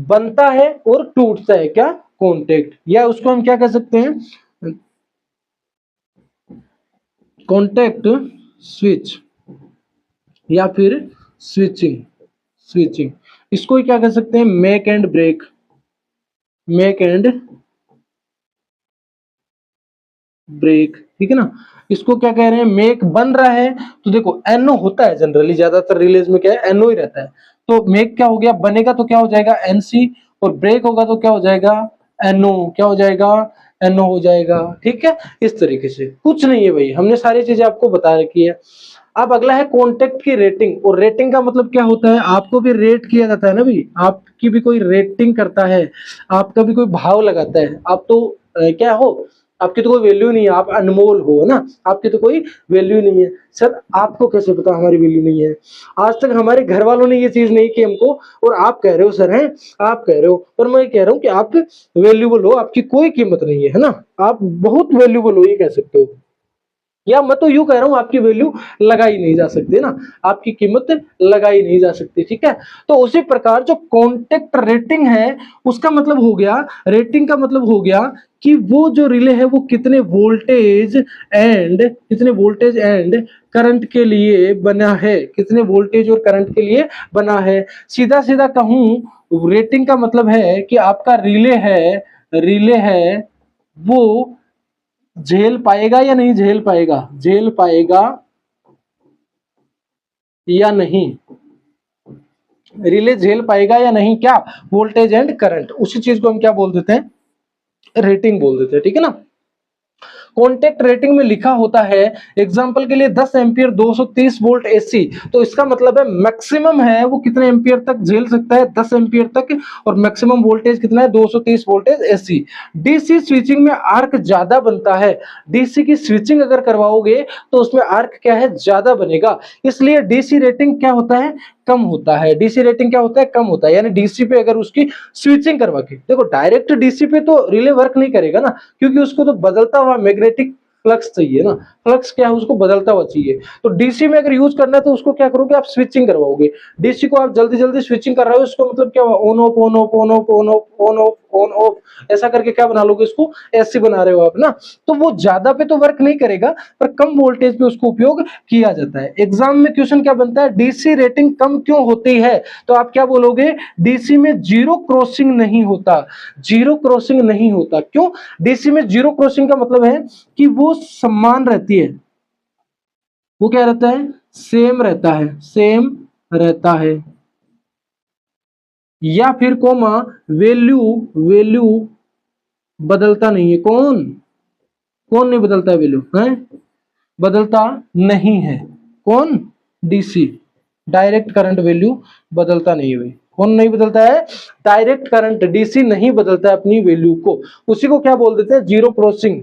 बनता है और टूटता है क्या, कॉन्टेक्ट, या उसको हम क्या कह सकते हैं, कॉन्टेक्ट स्विच या फिर स्विचिंग, स्विचिंग। इसको ही क्या कह सकते हैं, make and break, make and break, ठीक है ना। इसको क्या कह रहे हैं, मेक बन रहा है, तो देखो एनओ होता है जनरली, ज्यादातर रिलेज में क्या है, एनओ ही रहता है। तो मेक क्या हो गया, बनेगा तो क्या हो जाएगा, एनसी, और ब्रेक होगा तो क्या हो जाएगा, एनओ, क्या हो जाएगा, एनओ हो जाएगा, ठीक है। इस तरीके से कुछ नहीं है भाई, हमने सारी चीजें आपको बता रखी है। अब अगला है कॉन्टेक्ट की रेटिंग, और रेटिंग का मतलब क्या होता है, आपको भी रेट किया जाता है ना भाई, आपकी भी कोई रेटिंग करता है, आपका भी कोई भाव लगाता है। आप तो क्या हो, आपकी तो कोई वैल्यू नहीं है, आप अनमोल हो ना, आपकी तो कोई वैल्यू नहीं है। सर आपको कैसे पता हमारी वैल्यू नहीं है, आज तक हमारे घर वालों ने ये चीज नहीं की हमको, और आप कह रहे हो सर हैं, आप कह रहे हो, पर मैं कह रहा हूँ कि आप वैल्यूबल हो, आपकी कोई कीमत नहीं है ना, आप बहुत वैल्यूबल हो, ये कह सकते हो। या मैं तो यूं कह रहा हूं, आपकी वैल्यू लगाई नहीं जा सकती ना, आपकी कीमत लगाई नहीं जा सकती, ठीक है। तो उसी प्रकार जो कॉन्टेक्ट रेटिंग है, उसका मतलब हो गया, रेटिंग का मतलब हो गया कि वो जो रिले है वो कितने वोल्टेज एंड करंट के लिए बना है, कितने वोल्टेज और करंट के लिए बना है। सीधा सीधा कहूं, रेटिंग का मतलब है कि आपका रिले है वो झेल पाएगा या नहीं झेल पाएगा, झेल पाएगा या नहीं, रिले झेल पाएगा या नहीं, क्या, वोल्टेज एंड करंट, उसी चीज को हम क्या बोल देते हैं, रेटिंग बोल देते हैं, ठीक है ना। कॉन्टेक्ट रेटिंग में लिखा होता है, एग्जांपल के लिए 10 एम्पियर 230 वोल्ट एसी, तो इसका मतलब है मैक्सिमम है वो कितने एम्पियर तक झेल सकता है, 10 एम्पियर तक, और मैक्सिमम वोल्टेज कितना है, 230 वोल्टेज एसी। डीसी स्विचिंग में आर्क ज्यादा बनता है, डीसी की स्विचिंग अगर करवाओगे तो उसमें आर्क क्या है, ज्यादा बनेगा, इसलिए डीसी रेटिंग क्या होता है, कम होता है। डीसी रेटिंग क्या होता है, कम होता है, यानी डीसी पे अगर उसकी स्विचिंग करवा के, देखो डायरेक्ट डीसी पे तो रिले वर्क नहीं करेगा ना, क्योंकि उसको तो बदलता हुआ मैग्नेटिक फ्लक्स चाहिए ना, फ्लक्स क्या है उसको बदलता हुआ चाहिए। तो डीसी में अगर यूज करना है तो उसको क्या करोगे आप स्विचिंग करवाओगे। डीसी को आप जल्दी जल्दी स्विचिंग कर रहे हो, इसको मतलब क्या हुआ on off on off on off on off on off on off ऐसा करके क्या बना लोगे, इसको एसी बना रहे हो आप ना। तो वो ज्यादा पे तो वर्क नहीं करेगा पर कम वोल्टेज पे उसको उपयोग किया जाता है। एग्जाम में क्वेश्चन क्या बनता है, डीसी रेटिंग कम क्यों होती है, तो आप क्या बोलोगे, डीसी में जीरो क्रॉसिंग नहीं होता। जीरो क्रॉसिंग नहीं होता क्यों, डीसी में जीरो क्रॉसिंग का मतलब है कि वो समान रहती है, वो क्या रहता है, सेम रहता है, सेम रहता है। या फिर कोमा वैल्यू, वैल्यू बदलता नहीं है। कौन कौन नहीं बदलता है, वैल्यू है बदलता नहीं है। कौन, डीसी, डायरेक्ट करंट वैल्यू बदलता नहीं है भाई। कौन नहीं बदलता है, डायरेक्ट करंट, डीसी नहीं बदलता है अपनी वैल्यू को। उसी को क्या बोल देते हैं, जीरो क्रॉसिंग।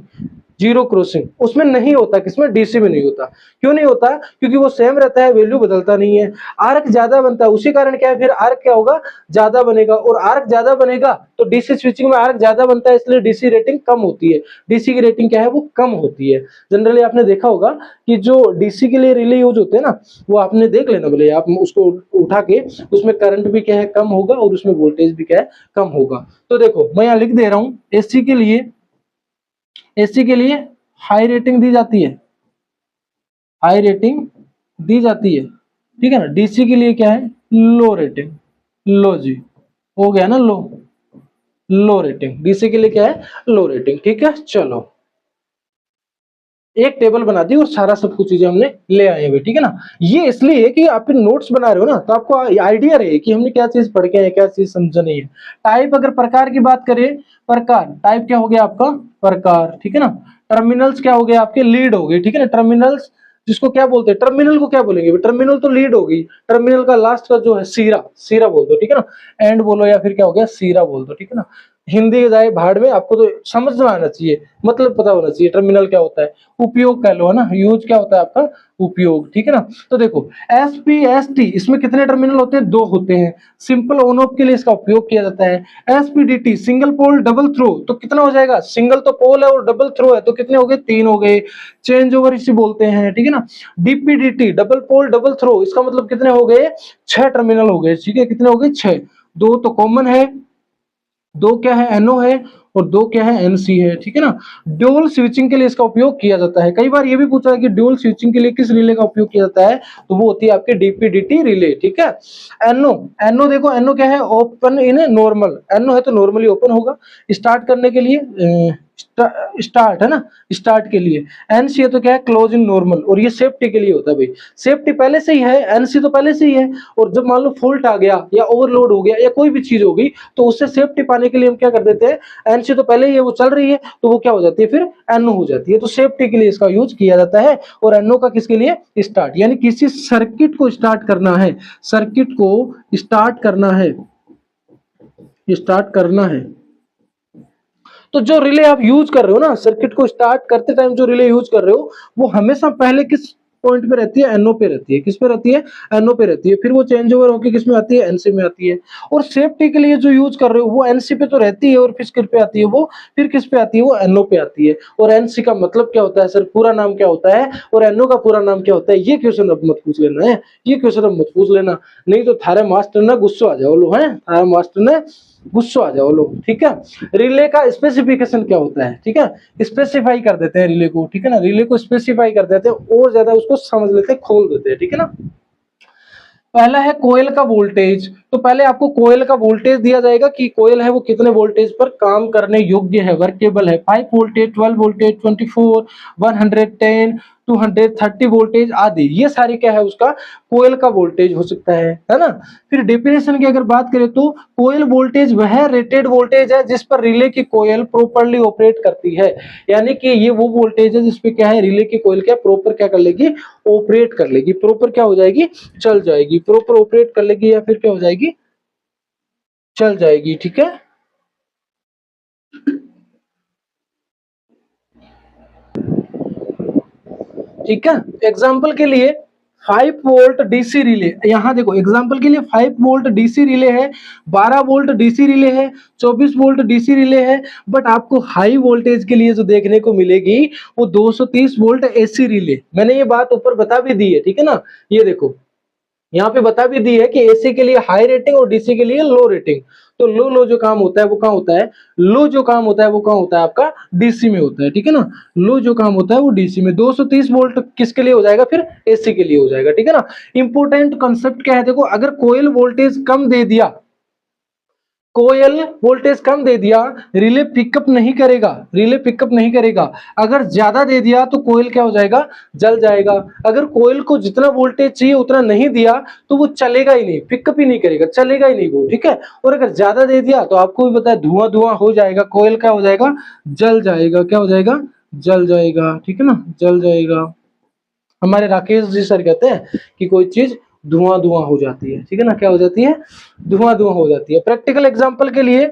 जीरो क्रॉसिंग उसमें नहीं होता, किसमें, डीसी में नहीं होता। क्यों नहीं होता, क्योंकि वो सेम रहता है, वैल्यू बदलता नहीं है। आर्क ज्यादा बनता है, उसी कारण क्या है, फिर आर्क क्या होगा, ज्यादा बनेगा। और आर्क ज्यादा बनेगा तो डीसी स्विचिंग में आर्क ज्यादा बनता है, इसलिए डीसी रेटिंग कम होती है। डीसी की रेटिंग क्या है, वो कम होती है। जनरली आपने देखा होगा कि जो डीसी के लिए रिले यूज होते हैं ना, वो आपने देख लेना बोले, आप उसको उठा के, उसमें करंट भी क्या है कम होगा और उसमें वोल्टेज भी क्या है कम होगा। तो देखो मैं यहाँ लिख दे रहा हूं, एसी के लिए, एसी के लिए हाई रेटिंग दी जाती है, हाई रेटिंग दी जाती है, ठीक है ना। डीसी के लिए क्या है, लो रेटिंग, लो जी, हो गया ना लो, लो रेटिंग। डीसी के लिए क्या है, लो रेटिंग, ठीक है। चलो एक टेबल बना दी और सारा सब कुछ चीजें हमने ले आए हुए, ठीक है ना। ये इसलिए कि आप नोट्स बना रहे हो ना, तो आपको आइडिया रहे कि हमने क्या चीज पढ़ के आए, क्या चीज समझा नहीं है। टाइप अगर प्रकार की बात करें, प्रकार, टाइप क्या हो गया आपका, प्रकार, ठीक है ना। टर्मिनल्स क्या हो गया आपके, लीड हो गई, ठीक है ना। टर्मिनल्स जिसको क्या बोलते हैं, टर्मिनल को क्या बोलेंगे, टर्मिनल तो लीड होगी। टर्मिनल का लास्ट का जो है सीरा, सीरा बोल दो, ठीक है ना। एंड बोलो या फिर क्या हो गया, सीरा बोल दो, ठीक है ना। हिंदी जाए भाड़ में, आपको तो समझ में आना चाहिए, मतलब पता होना चाहिए टर्मिनल क्या होता है। उपयोग कह लो, है ना, यूज क्या होता है आपका, उपयोग, ठीक है ना। तो देखो एस पी एस टी, इसमें कितने टर्मिनल होते हैं, दो होते हैं। सिंपल ऑन ऑफ के लिए इसका उपयोग किया जाता है। S P D T, single pole double throw, तो कितना हो जाएगा, सिंगल तो पोल है और डबल थ्रो है, तो कितने हो गए, तीन हो गए। चेंज ओवर इसे बोलते हैं, ठीक है ना। DPDT, double pole double throw, इसका मतलब कितने हो गए, छह टर्मिनल हो गए, ठीक है। कितने हो गए, छह। दो तो कॉमन है, दो क्या है, एनओ है, और दो क्या है, एनसी है, ठीक है ना। ड्यूल स्विचिंग के लिए इसका उपयोग किया जाता है। कई बार ये भी पूछा है कि ड्यूल स्विचिंग के लिए किस रिले का उपयोग किया जाता है, तो वो होती है आपके डीपीडीटी रिले, ठीक है। एनओ, एनओ देखो, एनओ क्या है, ओपन इन नॉर्मल, एनओ है तो नॉर्मली ओपन होगा। स्टार्ट करने के लिए स्टार्ट है ना, स्टार्ट के लिए। एनसी है तो क्या है, क्लोज इन नॉर्मल, और ये सेफ्टी के लिए होता है भाई। सेफ्टी पहले से ही है, एनसी तो पहले से ही है। और जब मान लो फॉल्ट आ गया या ओवरलोड हो गया या कोई भी चीज हो गई, तो उससे सेफ्टी पाने के लिए हम क्या कर देते हैं, एनसी तो पहले ही है, वो चल रही है, तो वो क्या हो जाती है, फिर एनओ हो जाती है। तो सेफ्टी के लिए इसका यूज किया जाता है। और एनओ का किसके लिए, स्टार्ट, यानी किसी सर्किट को स्टार्ट करना है, सर्किट को स्टार्ट करना है, स्टार्ट करना है। तो जो रिले आप यूज कर रहे हो ना, सर्किट को स्टार्ट करते टाइम जो रिले यूज कर रहे हो, वो हमेशा पहले किस पॉइंट पे रहती है, एनओ पे रहती है। किस पे रहती है, एनओ पे रहती है। फिर वो चेंज ओवर होकर किस में आती है, एनसी में आती है। और सेफ्टी के लिए जो यूज कर रहे हो वो एनसी पे तो रहती है, और फिर किस पे आती है वो, फिर किस पे आती है, वो एनओ पे आती है। और एनसी का मतलब क्या होता है सर, पूरा नाम क्या होता है, और एनओ का पूरा नाम क्या होता है, ये क्वेश्चन अब मत पूछ लेना है, ये क्वेश्चन अब मत पूछ लेना, नहीं तो थारे मास्टर ना गुस्सा आ जाओ लो, है थारे मास्टर ने गुस्सा आ जाओ लोग, ठीक है। रिले का स्पेसिफिकेशन क्या होता है, ठीक है, स्पेसिफाई कर देते हैं रिले को, ठीक है ना। रिले को स्पेसिफाई कर देते हैं और ज्यादा उसको समझ लेते हैं, खोल देते हैं, ठीक है ना। पहला है कोयल का वोल्टेज। तो पहले आपको कोयल का वोल्टेज दिया जाएगा कि कोयल है वो कितने वोल्टेज पर काम करने योग्य है, वर्केबल है। 5 वोल्टेज, 12 वोल्टेज, 24, 110, 230 वोल्टेज आदि, ये सारी क्या है उसका कोयल का वोल्टेज हो सकता है ना। फिर डेफिनेशन की अगर बात करें तो कोयल वोल्टेज वह रेटेड वोल्टेज है जिस पर रिले की कोयल प्रॉपर्ली ऑपरेट करती है। यानी कि ये वो वोल्टेज है जिसपे क्या है, रिले की कोयल क्या प्रॉपर क्या कर लेगी, ऑपरेट कर लेगी, प्रॉपर क्या हो जाएगी, चल जाएगी, प्रॉपर ऑपरेट कर लेगी, या फिर क्या हो जाएगी, चल जाएगी, ठीक है। ठीक है, एग्जाम्पल के लिए 5 वोल्ट डीसी रिले, यहाँ देखो एग्जांपल के लिए 5 वोल्ट डीसी रिले है, 12 वोल्ट डीसी रिले है, 24 वोल्ट डीसी रिले है, बट आपको हाई वोल्टेज के लिए जो देखने को मिलेगी वो 230 वोल्ट एसी रिले। मैंने ये बात ऊपर बता भी दी है, ठीक है ना, ये देखो यहाँ पे बता भी दी है कि एसी के लिए हाई रेटिंग और डीसी के लिए लो रेटिंग। तो लो लो जो काम होता है वो कहाँ होता है, लो जो काम होता है वो कहाँ होता है, आपका डीसी में होता है, ठीक है ना, लो जो काम होता है वो डीसी में। 230 वोल्ट किसके लिए हो जाएगा, फिर एसी के लिए हो जाएगा, ठीक है ना। इंपोर्टेंट कंसेप्ट क्या है, देखो अगर कोयल वोल्टेज कम दे दिया, कोयल वोल्टेज कम दे दिया, रिले पिकअप नहीं करेगा, रिले पिकअप नहीं करेगा। अगर ज्यादा दे दिया तो कोयल क्या हो जाएगा, जल जाएगा। अगर कोयल को जितना वोल्टेज चाहिए उतना नहीं दिया तो वो चलेगा ही नहीं, पिकअप ही नहीं करेगा, चलेगा ही नहीं वो, ठीक है। और अगर ज्यादा दे दिया तो आपको भी पता है धुआं धुआं हो जाएगा, कोयल क्या हो जाएगा, जल जाएगा, क्या हो जाएगा, जल जाएगा, ठीक है ना, जल जाएगा। हमारे राकेश जी सर कहते हैं कि कोई चीज धुआं धुआं हो जाती है, ठीक है ना, क्या हो जाती है, धुआं धुआं हो जाती है। प्रैक्टिकल एग्जांपल के लिए,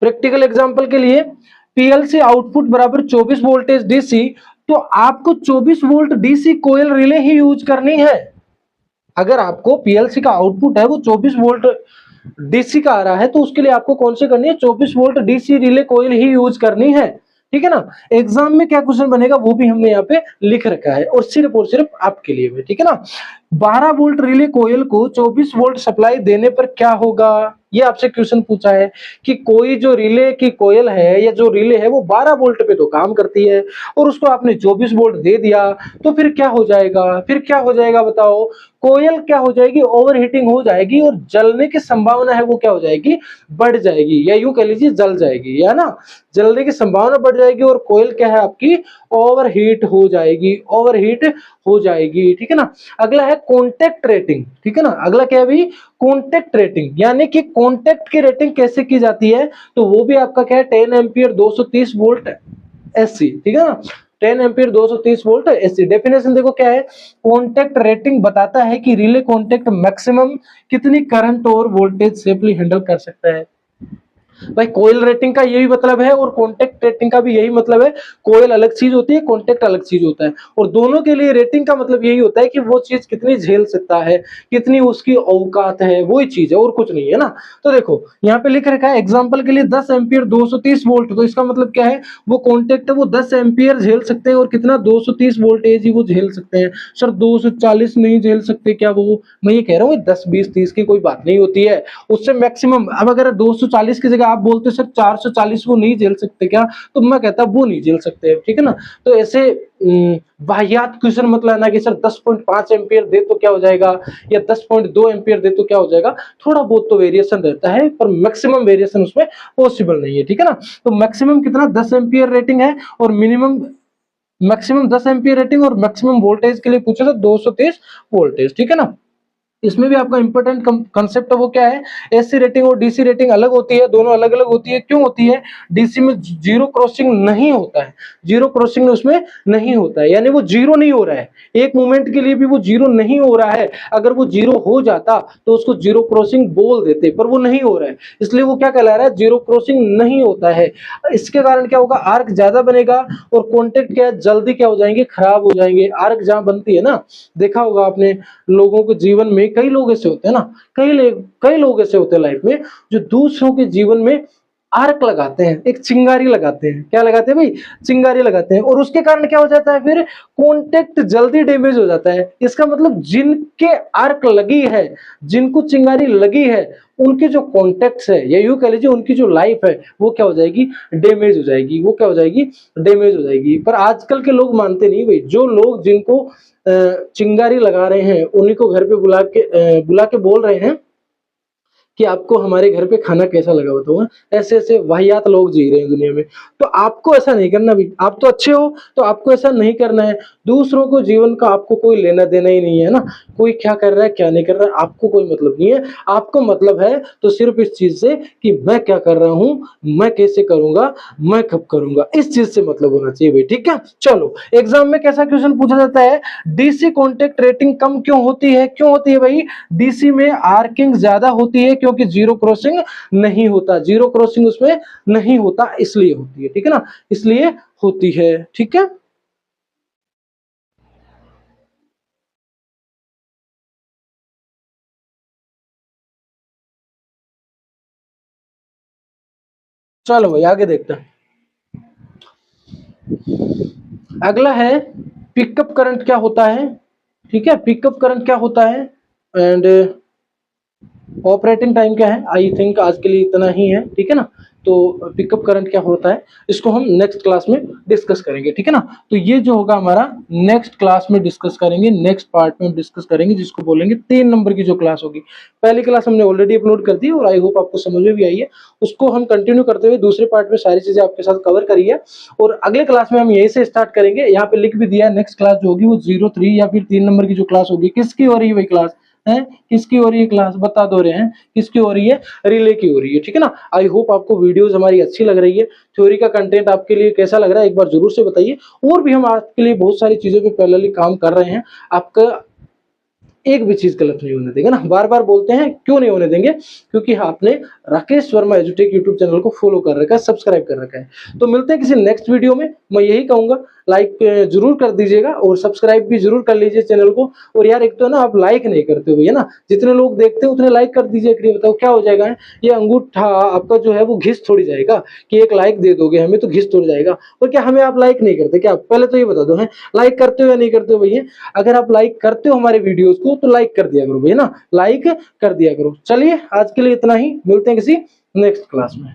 प्रैक्टिकल एग्जांपल के लिए पीएलसी आउटपुट बराबर 24 वोल्टेज डीसी, तो आपको 24 वोल्ट डीसी कोयल रिले ही यूज करनी है। अगर आपको पीएलसी का आउटपुट है वो 24 वोल्ट डीसी का आ रहा है तो उसके लिए आपको कौन से करनी है, 24 वोल्ट डीसी रिले कोयल ही यूज करनी है, ठीक है ना। एग्जाम में क्या क्वेश्चन बनेगा वो भी हमने यहाँ पे लिख रखा है और सिर्फ आपके लिए भी, ठीक है ना। 12 वोल्ट रिले कोयल को 24 वोल्ट सप्लाई देने पर क्या होगा, ये आपसे क्वेश्चन पूछा है कि कोई जो रिले की कोयल है या जो रिले है वो 12 वोल्ट पे तो काम करती है और उसको आपने 24 वोल्ट दे दिया, तो फिर क्या हो जाएगा, फिर क्या हो जाएगा बताओ, कोयल क्या हो जाएगी, ओवरहीटिंग हो जाएगी और जलने की संभावना है वो क्या हो जाएगी, बढ़ जाएगी, या यूं कह लीजिए जल जाएगी, है ना, जलने की संभावना बढ़ जाएगी और कोयल क्या है आपकी, ओवरहीट हो जाएगी, ओवरहीट हो जाएगी, ठीक है ना। अगला है कॉन्टेक्ट रेटिंग, ठीक है ना, अगला क्या है भाई, कॉन्टेक्ट रेटिंग, यानी कि कॉन्टेक्ट की रेटिंग कैसे की जाती है, तो वो भी आपका क्या है 10 एम्पियर 230 वोल्ट एसी, ठीक है ना, 10 एम्पियर 230 वोल्ट एसी। डेफिनेशन देखो क्या है, कॉन्टेक्ट रेटिंग बताता है कि रिले कॉन्टेक्ट मैक्सिमम कितनी करंट और वोल्टेज सेफली हैंडल कर सकता है। भाई कोयल रेटिंग का यही मतलब है और कॉन्टेक्ट रेटिंग का भी यही मतलब है। कोयल अलग चीज होती है, कॉन्टेक्ट अलग चीज होता है, और दोनों के लिए रेटिंग का मतलब यही होता है कि वो चीज कितनी झेल सकता है, कितनी उसकी औकात है, वही चीज है और कुछ नहीं है ना। तो देखो यहाँ पे लिख रखा है एग्जाम्पल के लिए 10 एम्पियर 230 वोल्ट, तो इसका मतलब क्या है, वो कॉन्टेक्ट है वो 10 एम्पियर झेल सकते हैं और कितना 230 वोल्टेज ही वो झेल सकते हैं। सर 240 नहीं झेल सकते क्या वो, मैं ये कह रहा हूँ 10 20 30 की कोई बात नहीं होती है, उससे मैक्सिमम। अब अगर 240 की जगह आप बोलते सर 440 वो नहीं झेल सकते क्या, तो मैं कहता वो नहीं झेल सकते, ठीक है ना। तो ऐसे वाहियात क्वेश्चन मत लाना कि सर 10.5 एम्पियर दे तो क्या हो जाएगा या 10.2 एम्पियर दे तो क्या हो जाएगा, थोड़ा बहुत तो वेरिएशन रहता है पर मैक्सिमम वेरिएशन उसमें पॉसिबल नहीं है, ठीक है ना। तो मैक्सिमम कितना 10 एम्पियर रेटिंग है और मिनिमम मैक्सिमम 10 एम्पियर रेटिंग और मैक्सिमम वोल्टेज के लिए पूछा था 230 वोल्टेज, ठीक है ना। इसमें भी आपका इंपॉर्टेंट कंसेप्ट वो क्या है, एसी रेटिंग और डीसी रेटिंग अलग होती है, दोनों अलग अलग होती है। क्यों होती है, डीसी में जीरो क्रॉसिंग नहीं होता है, जीरो क्रॉसिंग उसमें नहीं होता है, यानी वो जीरो नहीं हो रहा है, एक मोमेंट के लिए भी वो जीरो नहीं हो रहा है। अगर वो जीरो हो जाता तो उसको जीरो क्रॉसिंग बोल देते, पर वो नहीं हो रहा है, इसलिए वो क्या कहला रहा है, जीरो क्रॉसिंग नहीं होता है। इसके कारण क्या होगा, आर्क ज्यादा बनेगा और कॉन्टेक्ट क्या है, जल्दी क्या हो जाएंगे, खराब हो जाएंगे। आर्क जहां बनती है ना, देखा होगा आपने लोगों के जीवन में, कई लोग ऐसे होते हैं ना, कई लोग ऐसे होते हैं लाइफ में जो दूसरों के जीवन में आर्क लगाते हैं, एक चिंगारी लगाते हैं। क्या लगाते हैं भाई, चिंगारी लगाते हैं, और उसके कारण क्या हो जाता है, फिर कॉन्टेक्ट जल्दी डैमेज हो जाता है। इसका मतलब जिनके आर्क लगी है, जिनको चिंगारी लगी है, उनके जो कॉन्टेक्ट्स है या यूं कह लीजिए उनकी जो लाइफ है वो क्या हो जाएगी, डैमेज हो जाएगी, वो क्या हो जाएगी, डैमेज हो जाएगी। पर आजकल के लोग मानते नहीं भाई, जो लोग जिनको चिंगारी लगा रहे हैं उन्हीं को घर पे बुला के बोल रहे हैं कि आपको हमारे घर पे खाना कैसा लगा बताओ। ऐसे ऐसे वाहियात लोग जी रहे हैं दुनिया में, तो आपको ऐसा नहीं करना भी, आप तो अच्छे हो तो आपको ऐसा नहीं करना है। दूसरों को जीवन का आपको कोई लेना देना ही नहीं है ना, कोई क्या कर रहा है क्या नहीं कर रहा है आपको कोई मतलब नहीं है। आपको मतलब है तो सिर्फ इस चीज से कि मैं क्या कर रहा हूं, मैं कैसे करूंगा, मैं कब करूंगा, इस चीज से मतलब होना चाहिए भाई, ठीक है। चलो एग्जाम में कैसा क्वेश्चन पूछा जाता है, डीसी कॉन्टेक्ट रेटिंग कम क्यों होती है, क्यों होती है भाई, डीसी में आर्किंग ज्यादा होती है क्योंकि जीरो क्रॉसिंग नहीं होता, जीरो क्रॉसिंग उसमें नहीं होता इसलिए होती है, ठीक है ना, इसलिए होती है, ठीक है। चलो भाई आगे देखते हैं। अगला है पिकअप करंट क्या होता है। ठीक है, पिकअप करंट क्या होता है एंड ऑपरेटिंग टाइम क्या है। आई थिंक आज के लिए इतना ही है, ठीक है ना। तो पिकअप करंट क्या होता है इसको हम नेक्स्ट क्लास में डिस्कस करेंगे, ठीक है ना। तो ये जो होगा हमारा नेक्स्ट क्लास में डिस्कस करेंगे, नेक्स्ट पार्ट में डिस्कस करेंगे, जिसको बोलेंगे 3 नंबर की जो क्लास होगी। पहली क्लास हमने ऑलरेडी अपलोड कर दी और आई होप आपको समझ में भी आई है। उसको हम कंटिन्यू करते हुए दूसरे पार्ट में सारी चीजें आपके साथ कवर करी है और अगले क्लास में हम यहीं से स्टार्ट करेंगे। यहाँ पे लिख भी दिया है नेक्स्ट क्लास जो होगी वो 03 या फिर 3 नंबर की जो क्लास होगी। किसकी हो रही है भाई क्लास है, किसकी हो रही है क्लास, बता दो रहे हैं किसकी हो रही है, रिले की हो रही है, ठीक है ना। आई होप आपको वीडियोस हमारी अच्छी लग रही है, थ्योरी का कंटेंट आपके लिए कैसा लग रहा है एक बार जरूर से बताइए। और भी हम आपके लिए बहुत सारी चीजों पे पैरेलली काम कर रहे हैं। आपका एक भी चीज गलत नहीं होने देंगे ना, बार बार बोलते हैं क्यों नहीं होने देंगे, क्योंकि आपने राकेश वर्मा एजुटेक यूट्यूब चैनल को फॉलो कर रखा है, सब्सक्राइब कर रखा है। तो मिलते हैं किसी नेक्स्ट वीडियो में। मैं यही कहूंगा लाइक जरूर कर दीजिएगा और सब्सक्राइब भी जरूर कर लीजिए चैनल को। और यार एक तो ना आप लाइक नहीं करते हो भैया ना, जितने लोग देखते हैं उतने लाइक कर दीजिए। करिए बताओ क्या हो जाएगा, ये अंगूठा आपका जो है वो घिस थोड़ी जाएगा कि एक लाइक दे दोगे हमें तो घिस थोड़ी जाएगा। और क्या हमें आप लाइक नहीं करते क्या, पहले तो ये बता दो है लाइक करते हो या नहीं करते हो भैया। अगर आप लाइक करते हो हमारे वीडियोस को तो लाइक कर दिया करो भैया ना, लाइक कर दिया करो। चलिए आज के लिए इतना ही, मिलते हैं किसी नेक्स्ट क्लास में।